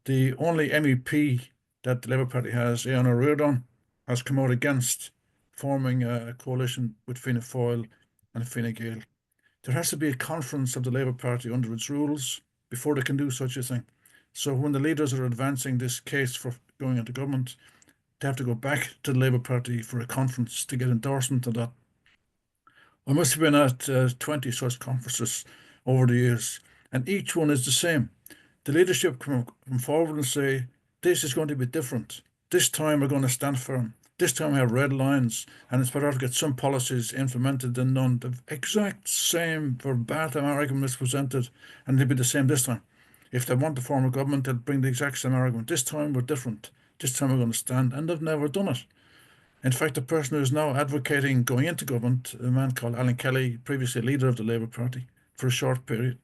The only MEP that the Labour Party has, Éanna Riordan, has come out against forming a coalition with Fianna Fáil and Fine Gael. There has to be a conference of the Labour Party under its rules before they can do such a thing. So when the leaders are advancing this case for going into government, they have to go back to the Labour Party for a conference to get endorsement of that. I must have been at 20 such conferences over the years, and each one is the same. The leadership come forward and say, this is going to be different. This time we're going to stand firm. This time we have red lines, and it's better to get some policies implemented than none. The exact same verbatim argument is presented, and they'll be the same this time. If they want to form a government, they'll bring the exact same argument. This time we're different. This time we're going to stand, and they've never done it. In fact, the person who is now advocating going into government, a man called Alan Kelly, previously leader of the Labour Party for a short period,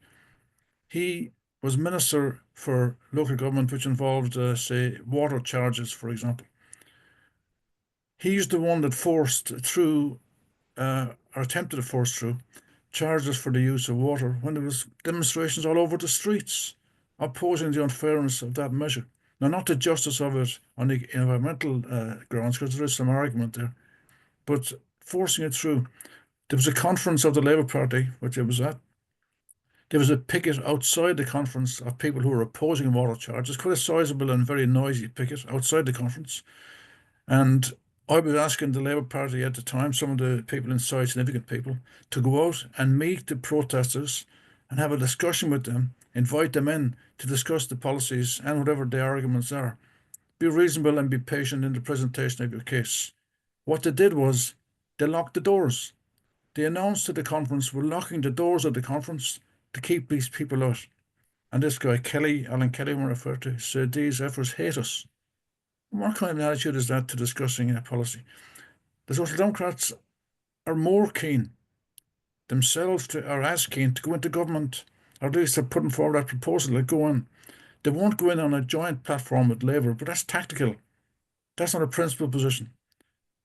he was Minister for Local Government, which involved, say, water charges, for example. He's the one that forced through, or attempted to force through, charges for the use of water when there was demonstrations all over the streets opposing the unfairness of that measure. Now, not the justice of it on the environmental grounds, because there is some argument there, but forcing it through. There was a conference of the Labour Party, which I was at. There was a picket outside the conference of people who were opposing water charges, quite a sizable and very noisy picket outside the conference. And I was asking the Labour Party at the time, some of the people inside, significant people, to go out and meet the protesters and have a discussion with them, invite them in to discuss the policies and whatever the arguments are. Be reasonable and be patient in the presentation of your case. What they did was they locked the doors. They announced to the conference, we're locking the doors of the conference to keep these people out. And this guy, Kelly, Alan Kelly, we referred to, said these efforts hate us. What kind of attitude is that to discussing a policy? The Social Democrats are more keen themselves are as keen to go into government, or at least they're putting forward that proposal to go in. They won't go in on a joint platform with Labour, but that's tactical. That's not a principal position.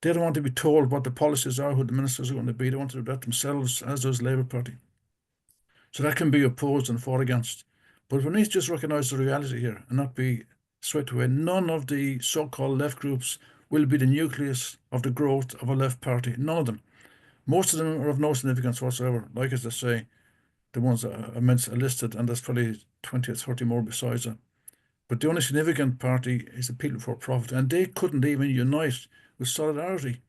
They don't want to be told what the policies are, who the ministers are going to be. They want to do that themselves, as does Labour Party. So that can be opposed and fought against. But we need to just recognise the reality here and not be swept away. None of the so-called left groups will be the nucleus of the growth of a left party. None of them. Most of them are of no significance whatsoever. Like as I say, the ones that I listed, and there's probably 20 or 30 more besides that. But the only significant party is the People Before Profit, and they couldn't even unite with Solidarity.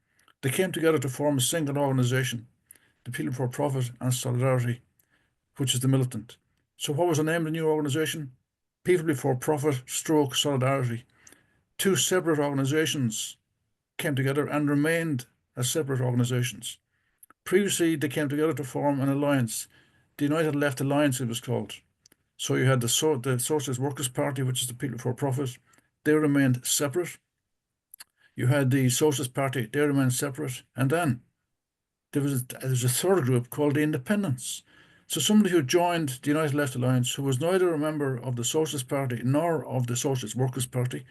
They came together to form a single organisation, the People Before Profit and Solidarity, which is the militant. So what was the name of the new organisation? People Before Profit / Solidarity. Two separate organisations came together and remained as separate organisations. Previously, they came together to form an alliance. the United Left Alliance, it was called. So you had the Socialist Workers' Party, which is the People for Profit. They remained separate. You had the Socialist Party, they remained separate. And then there was a third group called the Independents. So somebody who joined the United Left Alliance, who was neither a member of the Socialist Party nor of the Socialist Workers' Party,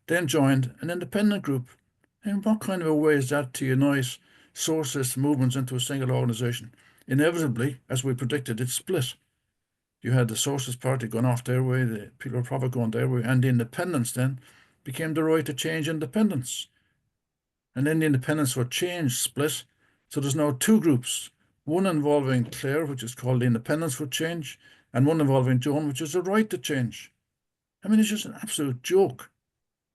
then joined an independent group. And what kind of a way is that to unite socialist movements into a single organisation? Inevitably, as we predicted, it split. You had the Socialist Party going off their way, the People of Profit going their way, and the independents then became the right to change independence. And then the independents were changed, split. So there's now two groups, one involving Clare, which is called the Independence for Change, and one involving Joan, which is the right to change. I mean, it's just an absolute joke.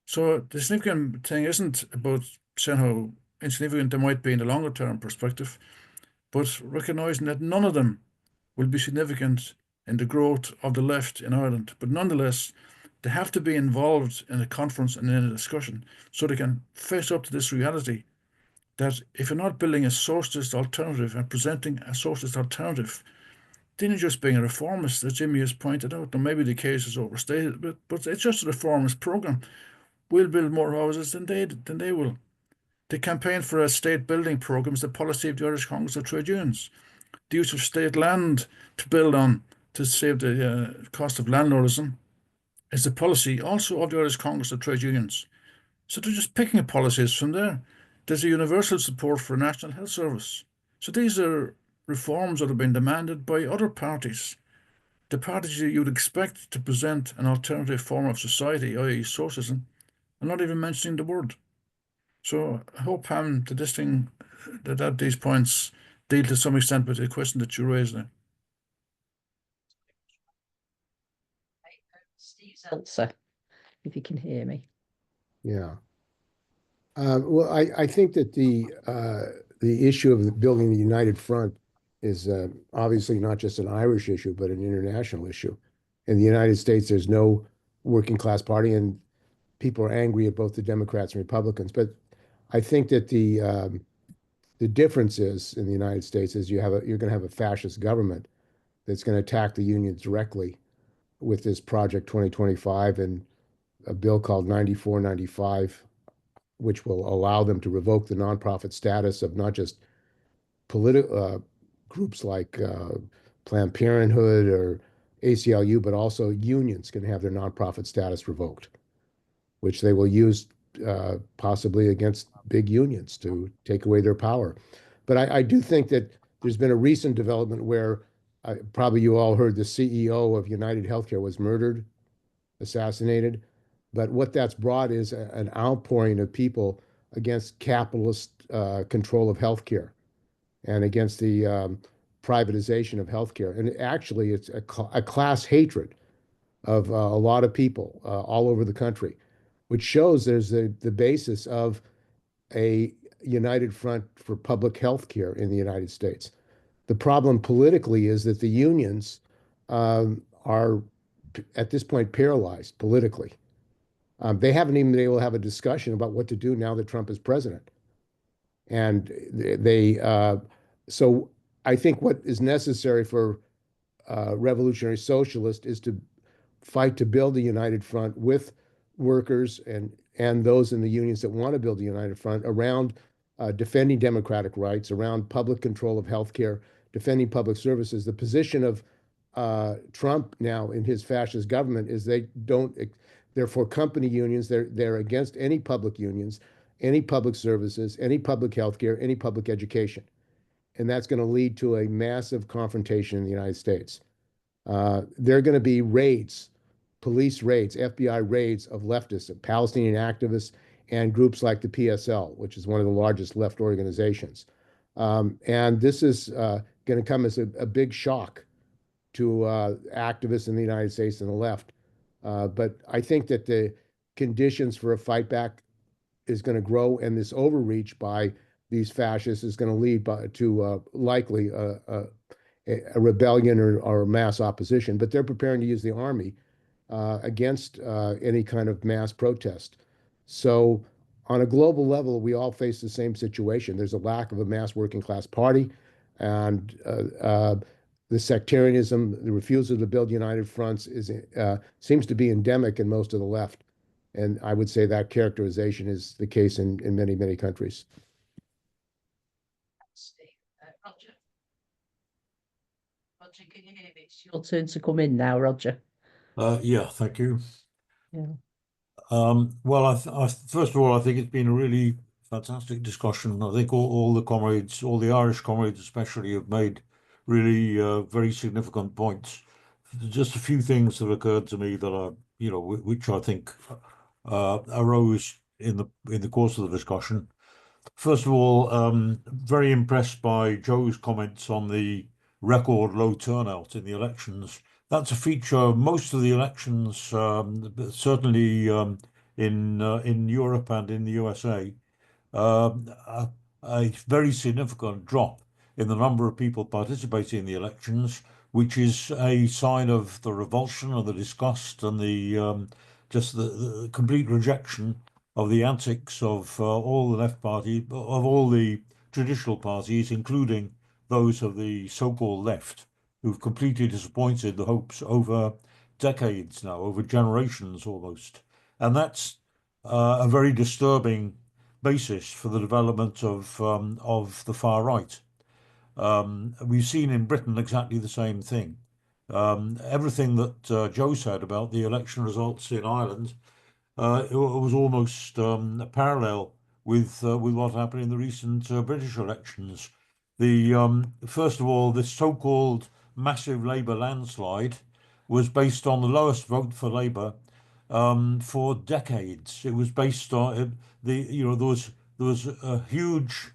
So the significant thing isn't about saying how insignificant they might be in the longer term perspective, but recognizing that none of them will be significant in the growth of the left in Ireland. But nonetheless, they have to be involved in a conference and in a discussion so they can face up to this reality that if you're not building a socialist alternative and presenting a socialist alternative, then you're just being a reformist, as Jimmy has pointed out. Now, maybe the case is overstated, but it's just a reformist program. We'll build more houses than they will. The campaign for a state building program is the policy of the Irish Congress of Trade Unions. The use of state land to build on to save the cost of landlordism is the policy also of the Irish Congress of Trade Unions. So they're just picking policies from there. There's a universal support for a national health service. So these are reforms that have been demanded by other parties. The parties you'd expect to present an alternative form of society, i.e. socialism, are not even mentioning the word. So I hope, Pam, that this thing, that these points deal to some extent with the question that you raised there. Steve's answer, if you can hear me. Yeah. Well, I think that the issue of building the united front is obviously not just an Irish issue, but an international issue. In the United States, there's no working class party, and people are angry at both the Democrats and Republicans. But I think that the difference is in the United States is you're going to have a fascist government that's going to attack the unions directly with this Project 2025 and a bill called 9495, which will allow them to revoke the nonprofit status of not just political groups like Planned Parenthood or ACLU, but also unions can have their nonprofit status revoked, which they will use possibly against big unions to take away their power. But I do think that there's been a recent development where probably you all heard the CEO of United Healthcare was murdered, assassinated. But what that's brought is an outpouring of people against capitalist control of healthcare and against the privatization of healthcare. And actually, it's a class hatred of a lot of people all over the country, which shows there's the basis of a united front for public health care in the United States. The problem politically is that the unions are at this point paralyzed politically. They haven't even been able to have a discussion about what to do now that Trump is president. And so I think what is necessary for revolutionary socialists is to fight to build a united front with workers and those in the unions that want to build a united front around defending democratic rights, around public control of healthcare, defending public services. The position of Trump now in his fascist government is they're for company unions. They're against any public unions, any public services, any public healthcare, any public education. And that's going to lead to a massive confrontation in the United States. There are going to be raids, police raids, FBI raids of leftists, of Palestinian activists, and groups like the PSL, which is one of the largest left organizations. And this is going to come as a big shock to activists in the United States and the left. But I think that the conditions for a fight back is going to grow, and this overreach by these fascists is going to lead to likely a rebellion or mass opposition. But they're preparing to use the army against any kind of mass protest. So on a global level, we all face the same situation. There's a lack of a mass working class party, and the sectarianism, the refusal to build united fronts seems to be endemic in most of the left. And I would say that characterization is the case in many, many countries. Roger. Roger, can you hear me? It's your turn to come in now, Roger. Yeah, thank you. Yeah. Well, first of all, I think it's been a really fantastic discussion. I think all the comrades, all the Irish comrades especially, have made really very significant points. Just a few things that occurred to me that are, which I think arose in the course of the discussion. First of all, very impressed by Joe's comments on the record low turnout in the elections. That's a feature of most of the elections, certainly in Europe and in the USA. A very significant drop in the number of people participating in the elections, which is a sign of the revulsion and the disgust and the just the complete rejection of the antics of all the left party, of all the traditional parties, including those of the so-called left, who've completely disappointed the hopes over decades now, over generations almost. And that's a very disturbing basis for the development of the far right. We've seen in Britain exactly the same thing. Everything that Joe said about the election results in Ireland, it was almost parallel with what happened in the recent British elections. First of all, this so-called massive Labour landslide was based on the lowest vote for Labour for decades. It was based on there was a huge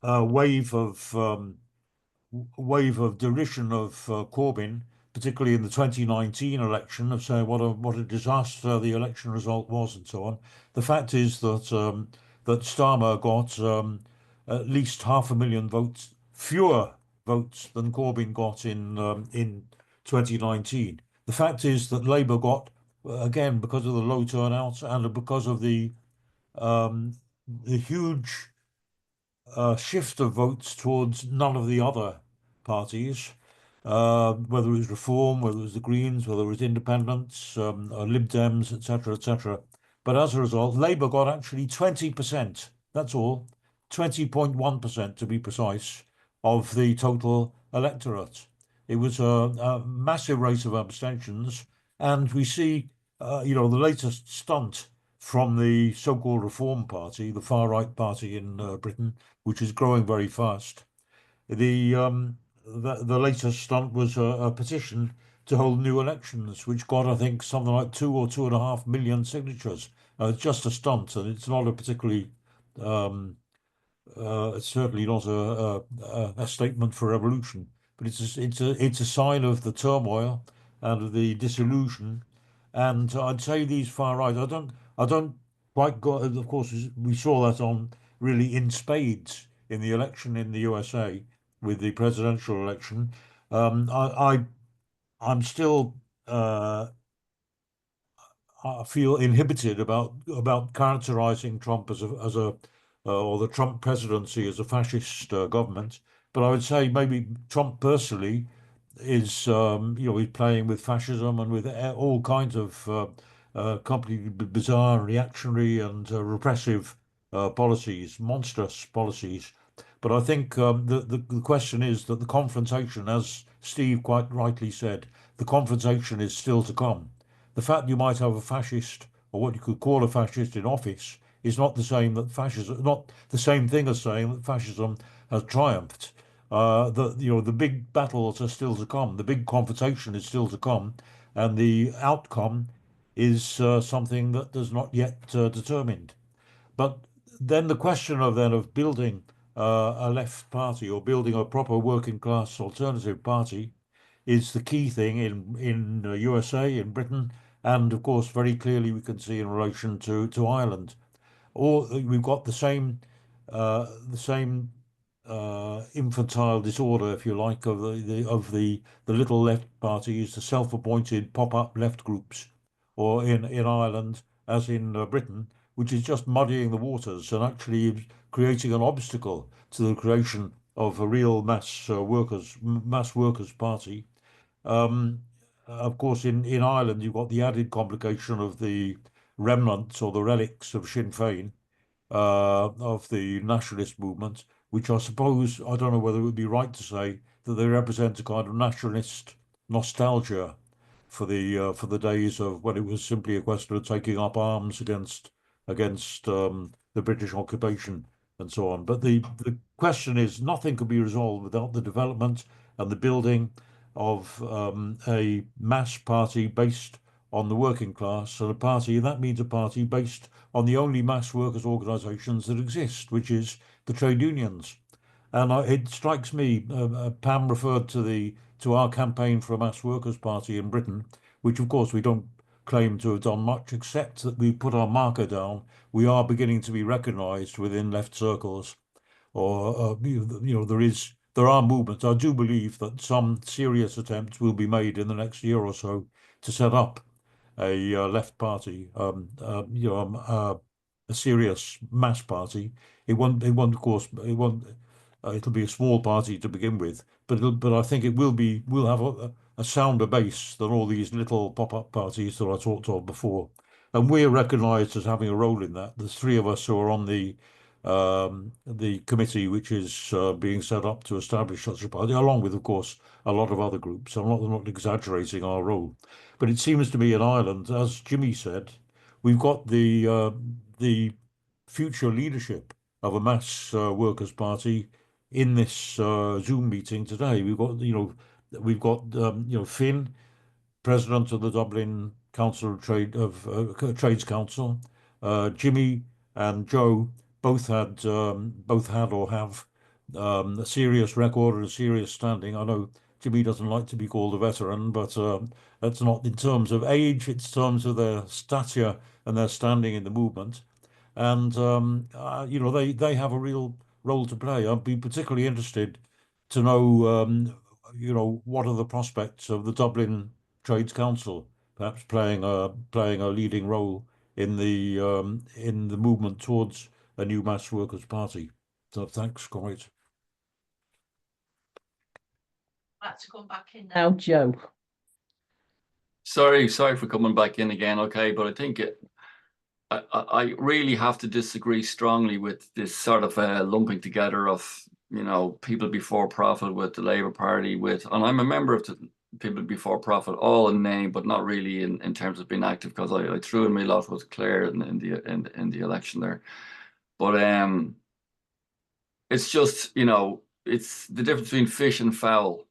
wave of derision of Corbyn, particularly in the 2019 election, of saying what a disaster the election result was and so on. The fact is that that Starmer got at least 500,000 votes, fewer votes than Corbyn got in 2019. The fact is that Labour got, again, because of the low turnout and because of the huge shift of votes towards none of the other parties, whether it was Reform, whether it was the Greens, whether it was Independents, Lib Dems, etc., etc. But as a result, Labour got actually 20%, that's all, 20.1% to be precise, of the total electorate. It was a massive rate of abstentions, and we see, the latest stunt from the so-called Reform Party, the far-right party in Britain, which is growing very fast. The latest stunt was a petition to hold new elections, which got, I think, something like 2 or 2.5 million signatures. It's just a stunt, and it's not a particularly it's certainly not a statement for revolution, but it's a sign of the turmoil and of the disillusion. And I'd say these far right, I don't quite got. Of course, we saw that on really in spades in the election in the USA with the presidential election. I'm still I feel inhibited about characterizing Trump as a or the Trump presidency as a fascist government. But I would say maybe Trump personally is he's playing with fascism and with all kinds of completely bizarre, reactionary and repressive policies, monstrous policies. But I think the question is that the confrontation, as Steve quite rightly said, the confrontation is still to come. The fact you might have a fascist, or what you could call a fascist, in office is not the same not the same thing as saying that fascism has triumphed. The big battles are still to come. The big confrontation is still to come, and the outcome is something that is not yet determined. But then the question of building a left party or building a proper working class alternative party is the key thing in USA, in Britain, and of course very clearly we can see in relation to Ireland. Or we've got the same infantile disorder, if you like, of the little left parties, the self-appointed pop-up left groups, or in Ireland as in Britain, which is just muddying the waters and actually creating an obstacle to the creation of a real mass workers party. Of course, in Ireland, you've got the added complication of the remnants or the relics of Sinn Fein, of the nationalist movement, which I suppose, I don't know whether it would be right to say that they represent a kind of nationalist nostalgia for the days of when it was simply a question of taking up arms against the British occupation and so on. But the question is, nothing could be resolved without the development and the building of a mass party based on the working class, and a party that means a party based on the only mass workers' organisations that exist, which is the trade unions. And it strikes me, Pam referred to our campaign for a mass workers' party in Britain, which of course we don't claim to have done much, except that we put our marker down. We are beginning to be recognised within left circles, or there are movements. I do believe that some serious attempts will be made in the next year or so to set up a left party, a serious mass party. It won't, of course, it'll be a small party to begin with, but I think we'll have a sounder base than all these little pop-up parties that I talked of before. And we're recognised as having a role in that. There's three of us who are on the committee which is being set up to establish such a party, along with, of course, a lot of other groups. I'm not exaggerating our role, but it seems to me in Ireland, as Jimmy said, we've got the future leadership of a mass workers' party in this Zoom meeting today. We've got Finn, president of the Dublin Council of Trades Council. Jimmy and Joe both had or have a serious record and a serious standing. I know Jimmy doesn't like to be called a veteran, but that's not in terms of age, it's in terms of their stature and their standing in the movement. And they have a real role to play. I'd be particularly interested to know what are the prospects of the Dublin Trades Council perhaps playing a leading role in the movement towards a new mass workers' party. So thanks, comrades. Like to come back in now, Joe. Sorry for coming back in again. Okay, but I think I really have to disagree strongly with this sort of lumping together of people before profit with the Labour Party and I'm a member of the people before profit, all in name, but not really in terms of being active, because I threw in my lot with Clare in the election there. But it's just it's the difference between fish and fowl.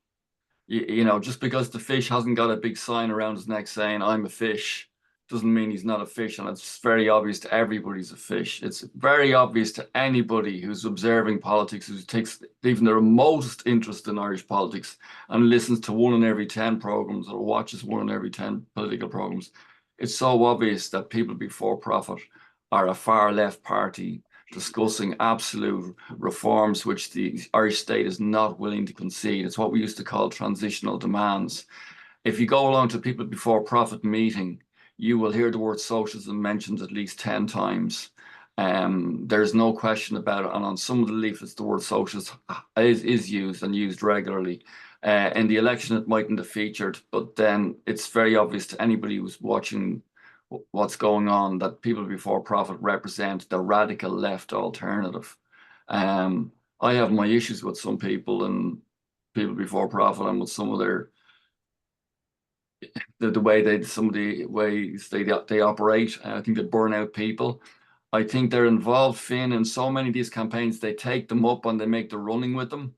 Just because the fish hasn't got a big sign around his neck saying "I'm a fish" doesn't mean he's not a fish, and it's very obvious to everybody he's a fish. It's very obvious to anybody who's observing politics, who takes even the remotest interest in Irish politics and listens to 1 in every 10 programs or watches 1 in every 10 political programs. It's so obvious that people before profit are a far left party discussing absolute reforms which the Irish state is not willing to concede. It's what we used to call transitional demands. If you go along to people before profit meeting, you will hear the word socialism mentioned at least 10 times. There's no question about it. And on some of the leaflets, the word socialist is used and used regularly. In the election, it mightn't have featured, but then it's very obvious to anybody who's watching what's going on that people before profit represent the radical left alternative. I have my issues with some people and people before profit and with some of their the way some of the ways they operate. I think they burn out people. I think they're involved, Finn, in so many of these campaigns. They take them up and they make the running with them,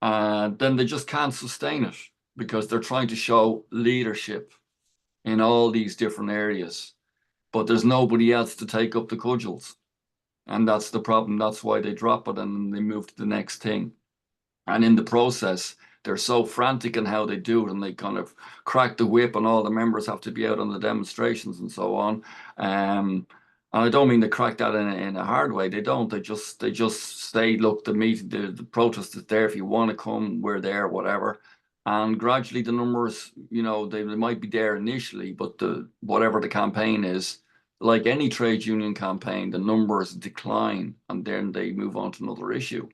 and then they just can't sustain it because they're trying to show leadership in all these different areas, but there's nobody else to take up the cudgels, and that's the problem. That's why they drop it and they move to the next thing, and in the process they're so frantic in how they do it, and they kind of crack the whip, and all the members have to be out on the demonstrations and so on. And I don't mean to crack that in a hard way. They don't. They just say, look, the protest is there. If you want to come, we're there, whatever. And gradually the numbers, they might be there initially, but whatever the campaign is, like any trade union campaign, the numbers decline, and then they move on to another issue.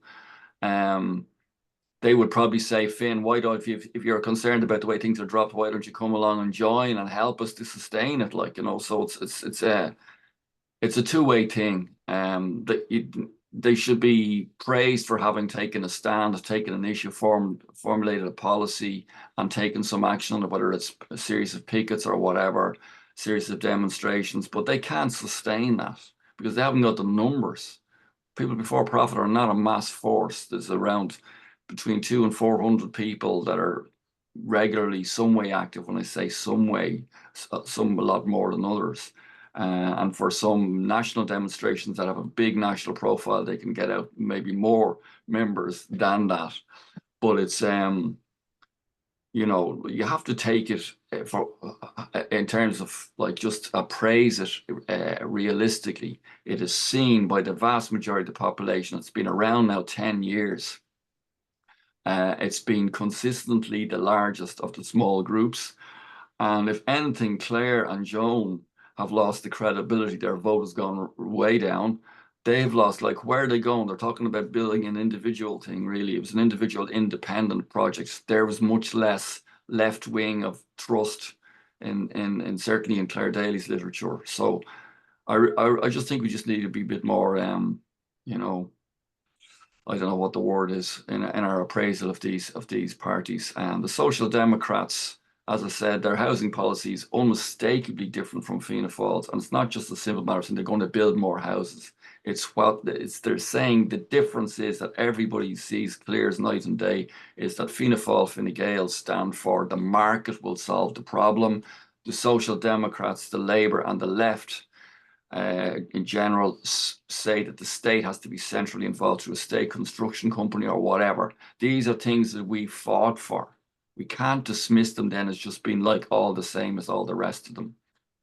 they would probably say, Finn, why don't you, if you're concerned about the way things are dropped, why don't you come along and join and help us to sustain it? Like, you know, so it's a two-way thing. They should be praised for having taken a stand, taken an issue, formulated a policy, and taken some action on it, whether it's a series of pickets or whatever, series of demonstrations. But they can't sustain that because they haven't got the numbers. People before profit are not a mass force. There's around between 200 and 400 people that are regularly some way active. When I say some way, some a lot more than others. And for some national demonstrations that have a big national profile, they can get out maybe more members than that. But it's, you know, you have to take it in terms of like just appraise it realistically. It is seen by the vast majority of the population. It's been around now 10 years. It's been consistently the largest of the small groups. And if anything, Clare and Joan have lost the credibility. Their vote has gone way down. They've lost, like, where are they going? They're talking about building an individual thing, really. It was an individual independent project. There was much less left wing of trust in certainly in Clare Daly's literature. So I just think we just need to be a bit more, you know, I don't know what the word is in our appraisal of these parties. And the Social Democrats, as I said, their housing policy is unmistakably different from Fianna Fáil's, and it's not just a simple matter of saying they're going to build more houses. They're saying the difference is that everybody sees clear as night and day is that Fianna Fáil, Fine Gael stand for the market will solve the problem. The Social Democrats, the Labour and the left in general say that the state has to be centrally involved through a state construction company or whatever. These are things that we fought for. We can't dismiss them then as just being like all the same as all the rest of them.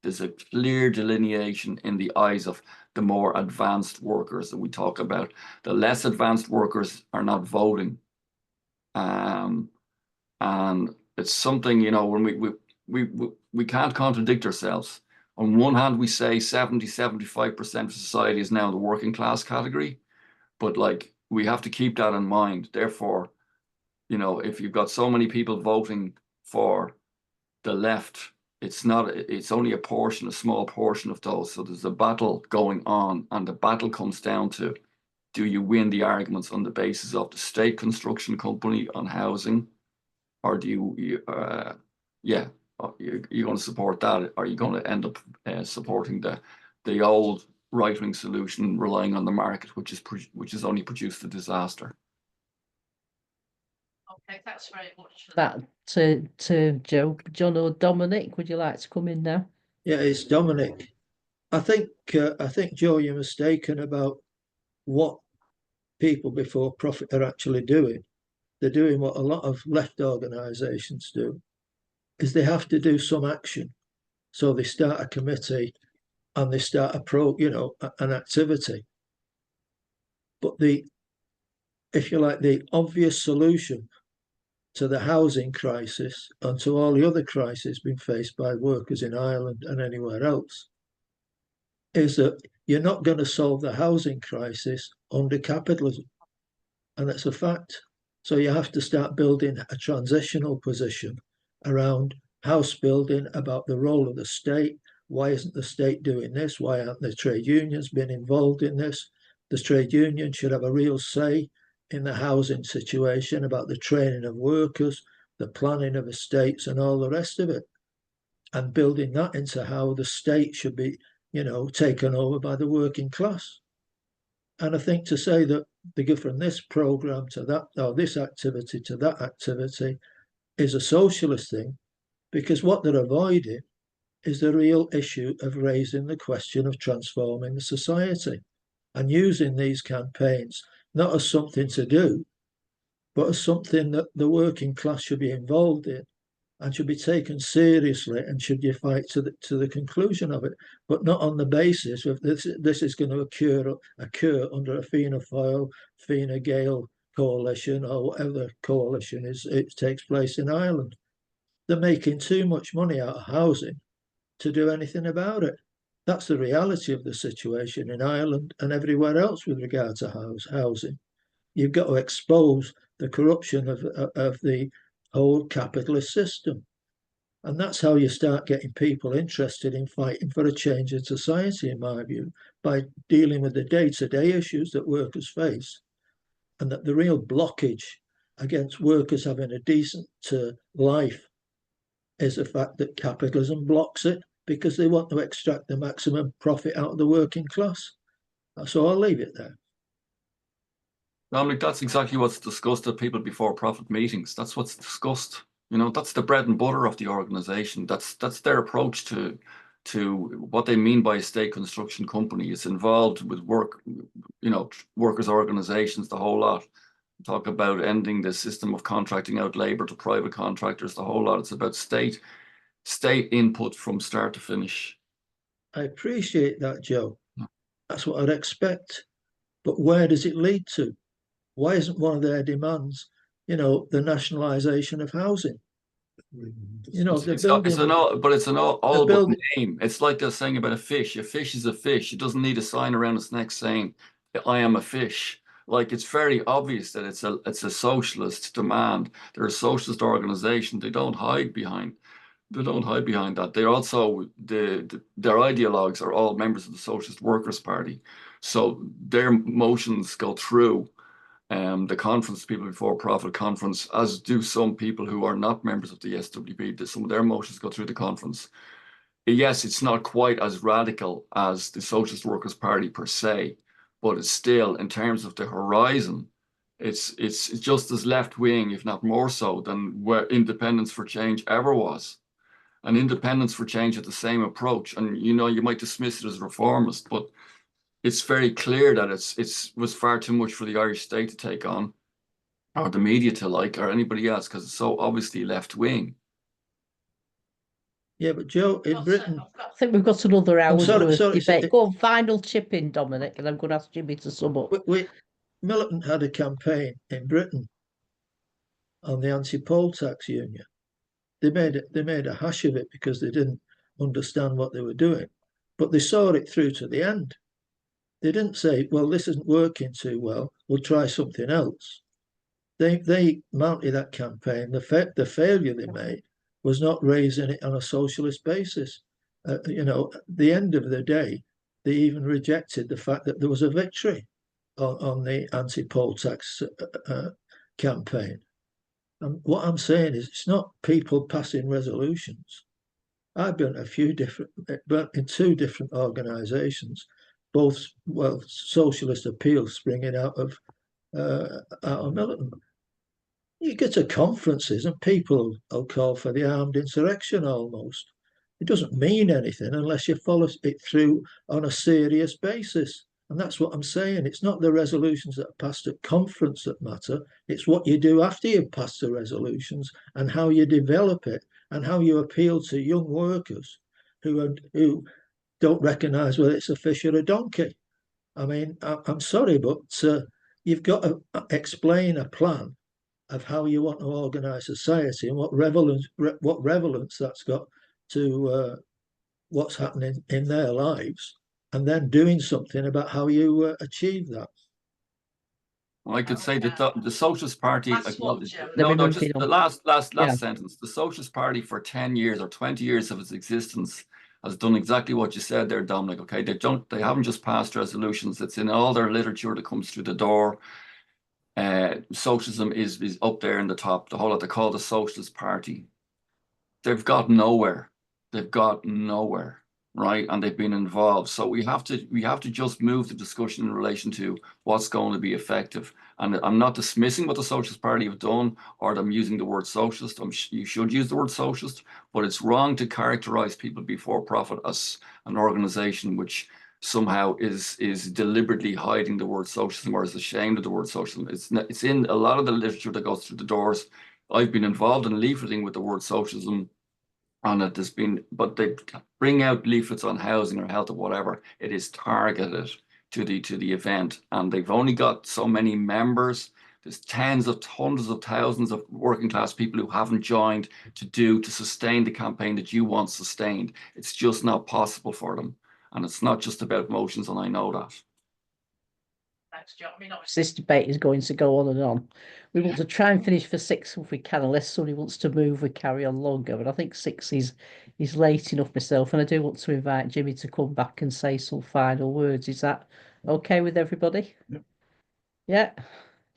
There's a clear delineation in the eyes of the more advanced workers that we talk about. The less advanced workers are not voting. And it's something, you know, when we can't contradict ourselves. On one hand, we say 75% of society is now in the working class category, but like we have to keep that in mind. Therefore, you know, if you've got so many people voting for the left, it's only a small portion of those. So there's a battle going on, and the battle comes down to, do you win the arguments on the basis of the state construction company on housing, or do you're going to support that, or are you going to end up supporting the old right-wing solution, relying on the market, which has only produced a disaster? Okay, thanks very much for that to Joe. John or Dominic, would you like to come in now? Yeah, it's Dominic. I think Joe, you're mistaken about what people before profit are actually doing. They're doing what a lot of left organisations do, is they have to do some action. So they start a committee and they start an activity. But if you like, the obvious solution to the housing crisis and to all the other crises being faced by workers in Ireland and anywhere else is that you're not going to solve the housing crisis under capitalism. And that's a fact. So you have to start building a transitional position around house building, about the role of the state. Why isn't the state doing this? Why aren't the trade unions been involved in this? The trade union should have a real say in the housing situation, about the training of workers, the planning of estates and all the rest of it, and building that into how the state should be, taken over by the working class. And I think to say that they go from this programme to that, or this activity to that activity, is a socialist thing, because what they're avoiding is the real issue of raising the question of transforming the society and using these campaigns not as something to do, but as something that the working class should be involved in and should be taken seriously, and should you fight to the conclusion of it, but not on the basis of this is going to occur under a Fianna Fáil, Fine Gael coalition, or whatever coalition it takes place in Ireland. They're making too much money out of housing to do anything about it. That's the reality of the situation in Ireland and everywhere else with regard to housing. You've got to expose the corruption of the whole capitalist system. And that's how you start getting people interested in fighting for a change in society, in my view, by dealing with the day-to-day issues that workers face, and that the real blockage against workers having a decent life is the fact that capitalism blocks it because they want to extract the maximum profit out of the working class. So I'll leave it there. Dominic, that's exactly what's discussed at people before profit meetings. That's what's discussed. You know, that's the bread and butter of the organization. That's their approach to what they mean by a state construction company. It's involved with work, you know, workers' organizations, the whole lot. Talk about ending the system of contracting out labor to private contractors, the whole lot. It's about state input from start to finish. I appreciate that, Joe. That's what I'd expect. But where does it lead to? Why isn't one of their demands, you know, the nationalisation of housing? You know, it's an all but name. It's like they're saying about a fish. A fish is a fish. It doesn't need a sign around its neck saying, "I am a fish." Like, it's very obvious that it's a socialist demand. They're a socialist organization. They don't hide behind that. They're also their ideologues are all members of the Socialist Workers' Party, so their motions go through the conference, People Before Profit conference, as do some people who are not members of the SWP. Some of their motions go through the conference. Yes, it's not quite as radical as the Socialist Workers' Party per se, but it's still, in terms of the horizon, it's just as left-wing, if not more so, than where Independence for Change ever was. And Independence for Change had the same approach. And, you know, you might dismiss it as reformist, but it's very clear that it was far too much for the Irish state to take on, or the media to like, or anybody else, because it's so obviously left-wing. Yeah, but Joe, in Britain, I think we've got another hour's worth of debate. Go on, final chip in, Dominic, and I'm going to ask Jimmy to sum up. Militant had a campaign in Britain on the anti-poll tax union. They made a hash of it because they didn't understand what they were doing, but they saw it through to the end. They didn't say, "Well, this isn't working too well. We'll try something else." They mounted that campaign. The failure they made was not raising it on a socialist basis. You know, at the end of the day, they even rejected the fact that there was a victory on the anti-poll tax campaign. And what I'm saying is, it's not people passing resolutions. I've been in two different organisations, both socialist appeals springing out of militant. You get to conferences and people will call for the armed insurrection almost. It doesn't mean anything unless you follow it through on a serious basis. And that's what I'm saying. It's not the resolutions that are passed at conference that matter. It's what you do after you've passed the resolutions and how you develop it and how you appeal to young workers who don't recognise whether it's a fish or a donkey. I mean, I'm sorry, but you've got to explain a plan of how you want to organise society and what relevance that's got to what's happening in their lives, and then doing something about how you achieve that. Well, I could say that the Socialist Party, just the last sentence. The Socialist Party for 10 years or 20 years of its existence has done exactly what you said there, Dominic. Okay, they haven't just passed resolutions. It's in all their literature that comes through the door. Socialism is up there in the top. The whole lot they call the Socialist Party. They've got nowhere. Right? And they've been involved. So we have to just move the discussion in relation to what's going to be effective. And I'm not dismissing what the Socialist Party have done or them using the word socialist. You should use the word socialist, but it's wrong to characterize People Before Profit as an organization which somehow is deliberately hiding the word socialism or is ashamed of the word socialism. It's in a lot of the literature that goes through the doors. I've been involved in leafleting with the word socialism on it. But they bring out leaflets on housing or health or whatever. It is targeted to the event, and they've only got so many members. There's hundreds of thousands of working class people who haven't joined to sustain the campaign that you want sustained. It's just not possible for them. And it's not just about motions, and I know that. Thanks, John. I mean, obviously, this debate is going to go on and on. We want to try and finish for 6 if we can, unless somebody wants to move, we carry on longer. But I think 6 is late enough myself, and I do want to invite Jimmy to come back and say some final words. Is that okay with everybody? Yep. Yeah.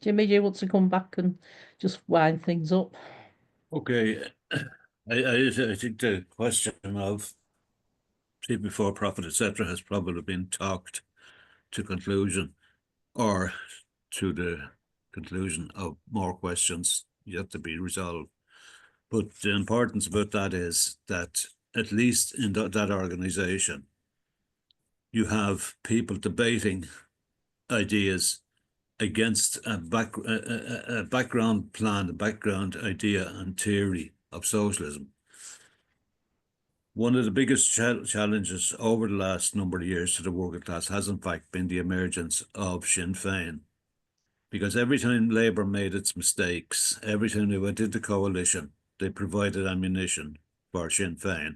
Jimmy, do you want to come back and just wind things up? Okay. I think the question of before profit, etc., has probably been talked to conclusion, or to the conclusion of more questions yet to be resolved. But the importance about that is that at least in that organization, you have people debating ideas against a background plan, a background idea and theory of socialism. One of the biggest challenges over the last number of years to the working class has in fact been the emergence of Sinn Fein. Because every time Labour made its mistakes, every time they went into coalition, they provided ammunition for Sinn Fein.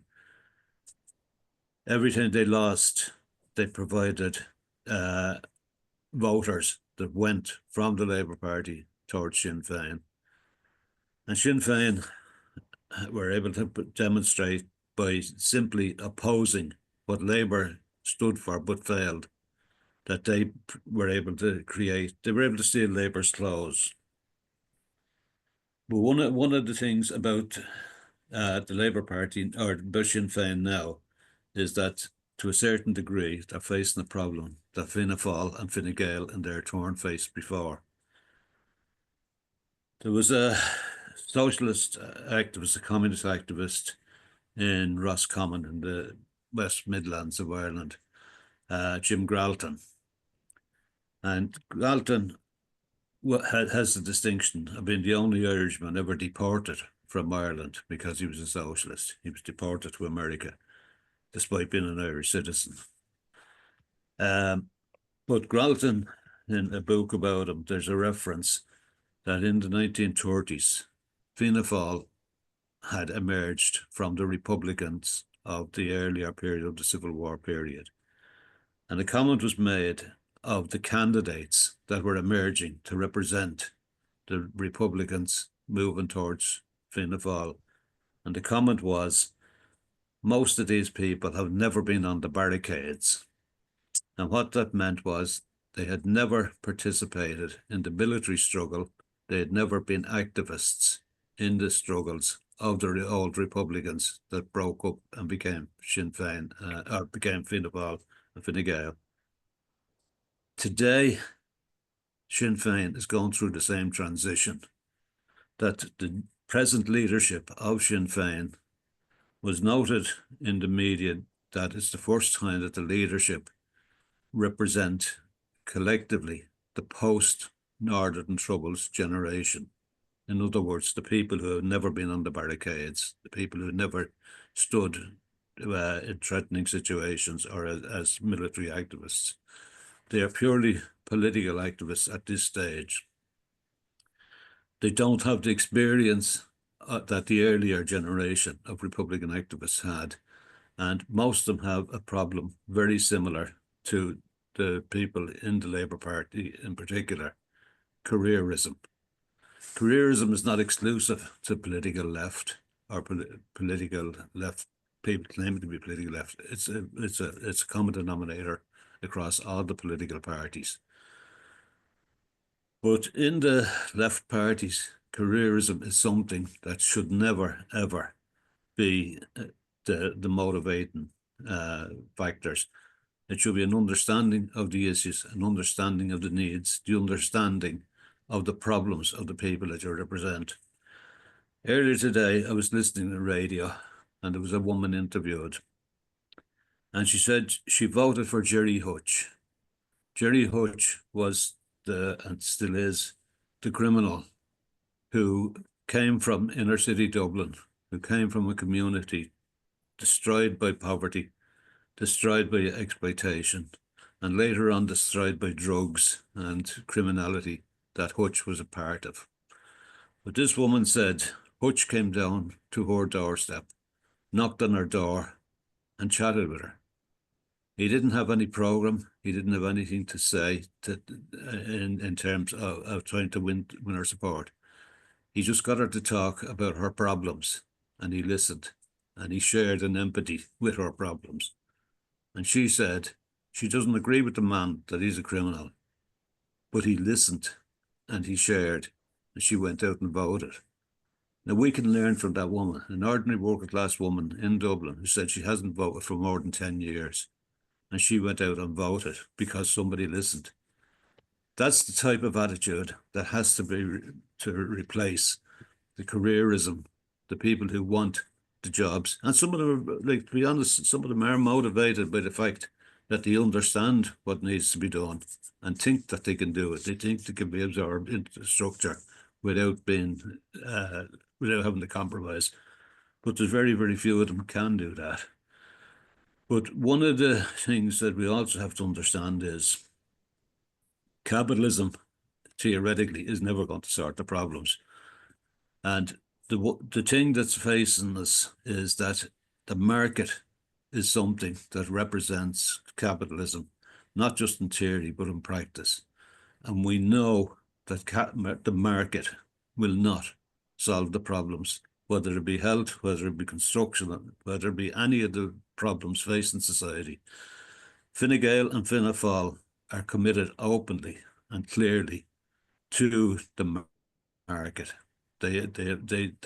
Every time they lost, they provided voters that went from the Labour Party towards Sinn Fein. And Sinn Fein were able to demonstrate by simply opposing what Labour stood for but failed, that they were able to steal Labour's clothes. But one of the things about the Labour Party, or about Sinn Féin now, is that to a certain degree they're facing a problem that Fianna Fáil and Fine Gael in their turn faced before. There was a socialist activist, a communist activist in Roscommon in the West Midlands of Ireland, Jim Gralton. And Gralton has the distinction of being the only Irishman ever deported from Ireland because he was a socialist. He was deported to America despite being an Irish citizen. But Gralton, in a book about him, there's a reference that in the 1930s, Fianna Fáil had emerged from the Republicans of the earlier period of the Civil War period. And a comment was made of the candidates that were emerging to represent the Republicans moving towards Fianna Fáil. And the comment was, most of these people have never been on the barricades. And what that meant was they had never participated in the military struggle. They had never been activists in the struggles of the old Republicans that broke up and became Sinn Féin, or became Fianna Fáil and Fine Gael. Today, Sinn Féin is going through the same transition, that the present leadership of Sinn Féin was noted in the media that it's the first time that the leadership represent collectively the post-Northern Troubles generation. In other words, the people who have never been on the barricades, the people who never stood in threatening situations or as military activists. They are purely political activists at this stage. They don't have the experience that the earlier generation of Republican activists had. And most of them have a problem very similar to the people in the Labour Party in particular, careerism. Careerism is not exclusive to political left or political left, people claiming to be political left. It's a common denominator across all the political parties. But in the left parties, careerism is something that should never, ever be the motivating factors. It should be an understanding of the issues, an understanding of the needs, the understanding of the problems of the people that you represent. Earlier today, I was listening to the radio and there was a woman interviewed. And she said she voted for Jerry Hutch. Jerry Hutch was and still is, the criminal who came from inner city Dublin, who came from a community destroyed by poverty, destroyed by exploitation, and later on destroyed by drugs and criminality that Hutch was a part of. But this woman said Hutch came down to her doorstep, knocked on her door, and chatted with her. He didn't have any program. He didn't have anything to say in terms of trying to win her support. He just got her to talk about her problems, and he listened, and he shared an empathy with her problems. And she said she doesn't agree with the man, that he's a criminal, but he listened and he shared, and she went out and voted. Now, we can learn from that woman, an ordinary working class woman in Dublin, who said she hasn't voted for more than 10 years. And she went out and voted because somebody listened. That's the type of attitude that has to be to replace the careerism, the people who want the jobs. And some of them are, like, to be honest, some of them are motivated by the fact that they understand what needs to be done and think that they can do it. They think they can be absorbed into the structure without being, without having to compromise. But there's very, very few of them can do that. But one of the things that we also have to understand is capitalism, theoretically, is never going to sort the problems. And the thing that's facing us is that the market is something that represents capitalism, not just in theory, but in practice. And we know that the market will not solve the problems, whether it be health, whether it be construction, whether it be any of the problems facing society. Fine Gael and Fianna Fáil are committed openly and clearly to the market. They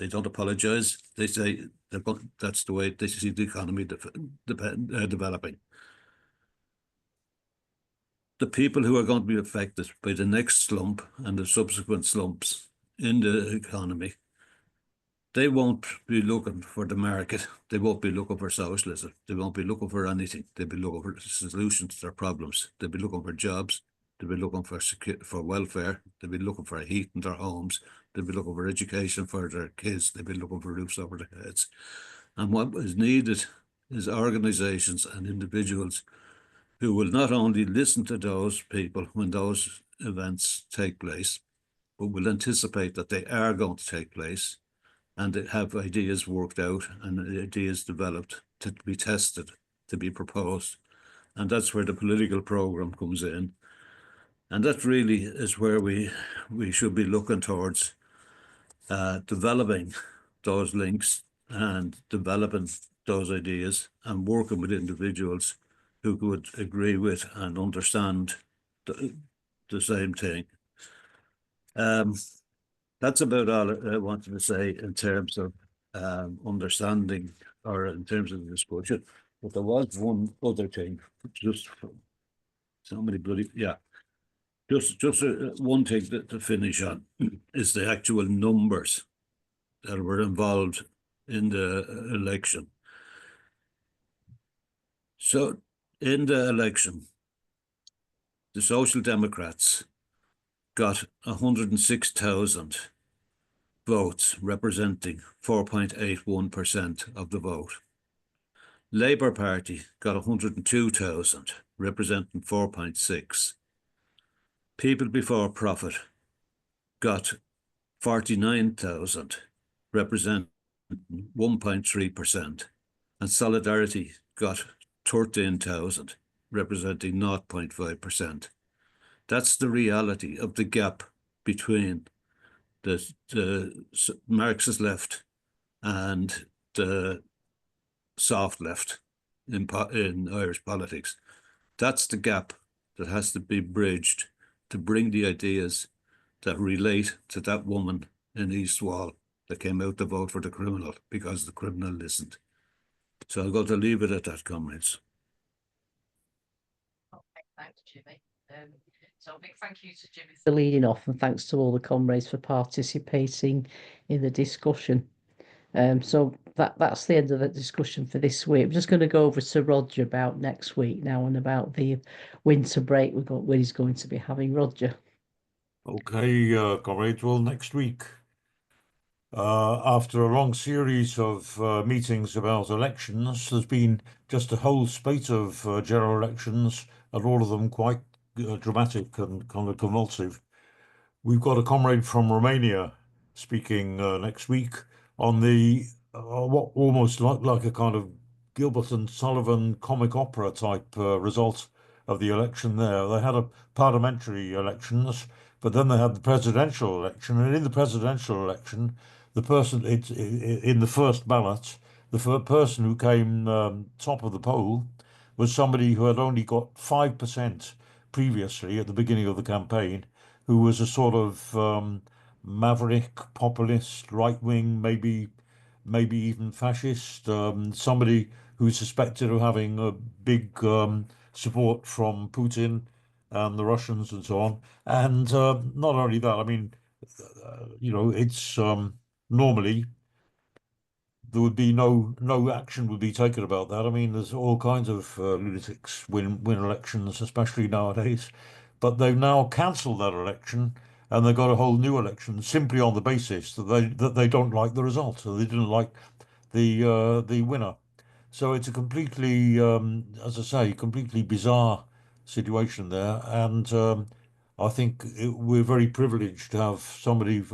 don't apologise. They say that's the way they see the economy developing. The people who are going to be affected by the next slump and the subsequent slumps in the economy, they won't be looking for the market. They won't be looking for socialism. They won't be looking for anything. They'll be looking for solutions to their problems. They'll be looking for jobs. They'll be looking for welfare. They'll be looking for heat in their homes. They'll be looking for education for their kids. They'll be looking for roofs over their heads. And what is needed is organisations and individuals who will not only listen to those people when those events take place, but will anticipate that they are going to take place, and they have ideas worked out and ideas developed to be tested, to be proposed. And that's where the political programme comes in. And that really is where we should be looking towards developing those links and developing those ideas and working with individuals who would agree with and understand the same thing. That's about all I wanted to say in terms of understanding, or in terms of the discussion. But there was one other thing, just so many bloody, yeah. Just one thing to finish on is the actual numbers that were involved in the election. So in the election, the Social Democrats got 106,000 votes, representing 4.81% of the vote. Labour Party got 102,000, representing 4.6%. People Before Profit got 49,000, representing 1.3%. And Solidarity got 13,000, representing 0.5%. That's the reality of the gap between the Marxist left and the soft left in Irish politics. That's the gap that has to be bridged to bring the ideas that relate to that woman in East Wall that came out to vote for the criminal because the criminal listened. So I'm going to leave it at that, comrades. Okay, thanks, Jimmy. So a big thank you to Jimmy for leading off, and thanks to all the comrades for participating in the discussion. So that's the end of the discussion for this week. I'm just going to go over to Roger about next week now and about the winter break where he's going to be having. Roger. Okay, comrades. Well, next week, after a long series of meetings about elections, there's been just a whole spate of general elections, and all of them quite dramatic and kind of convulsive. We've got a comrade from Romania speaking next week on the what almost like a kind of Gilbert and Sullivan comic opera type result of the election there. They had a parliamentary elections, but then they had the presidential election, and in the presidential election, the person in the first ballot, the person who came top of the poll was somebody who had only got 5% previously at the beginning of the campaign, who was a sort of maverick, populist, right wing, maybe even fascist, somebody who's suspected of having a big support from Putin and the Russians and so on. And not only that, I mean, it's normally there would be no action would be taken about that. I mean, there's all kinds of lunatics win elections, especially nowadays. But they've now cancelled that election, and they've got a whole new election simply on the basis that they don't like the result, so they didn't like the winner. So it's a completely, as I say, completely bizarre situation there, and I think we're very privileged to have somebody,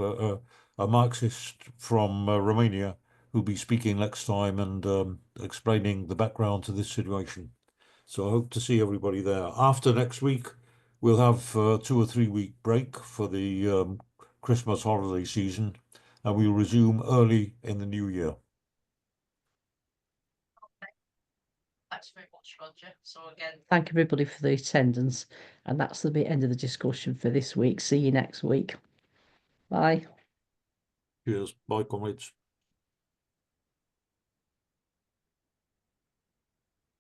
a Marxist from Romania, who'll be speaking next time and explaining the background to this situation. So I hope to see everybody there. After next week, we'll have 2 or 3 week break for the Christmas holiday season, and we'll resume early in the new year. Thanks very much, Roger. So again, thank everybody for the attendance, and that's the end of the discussion for this week. See you next week. Bye. Cheers. Bye, comrades.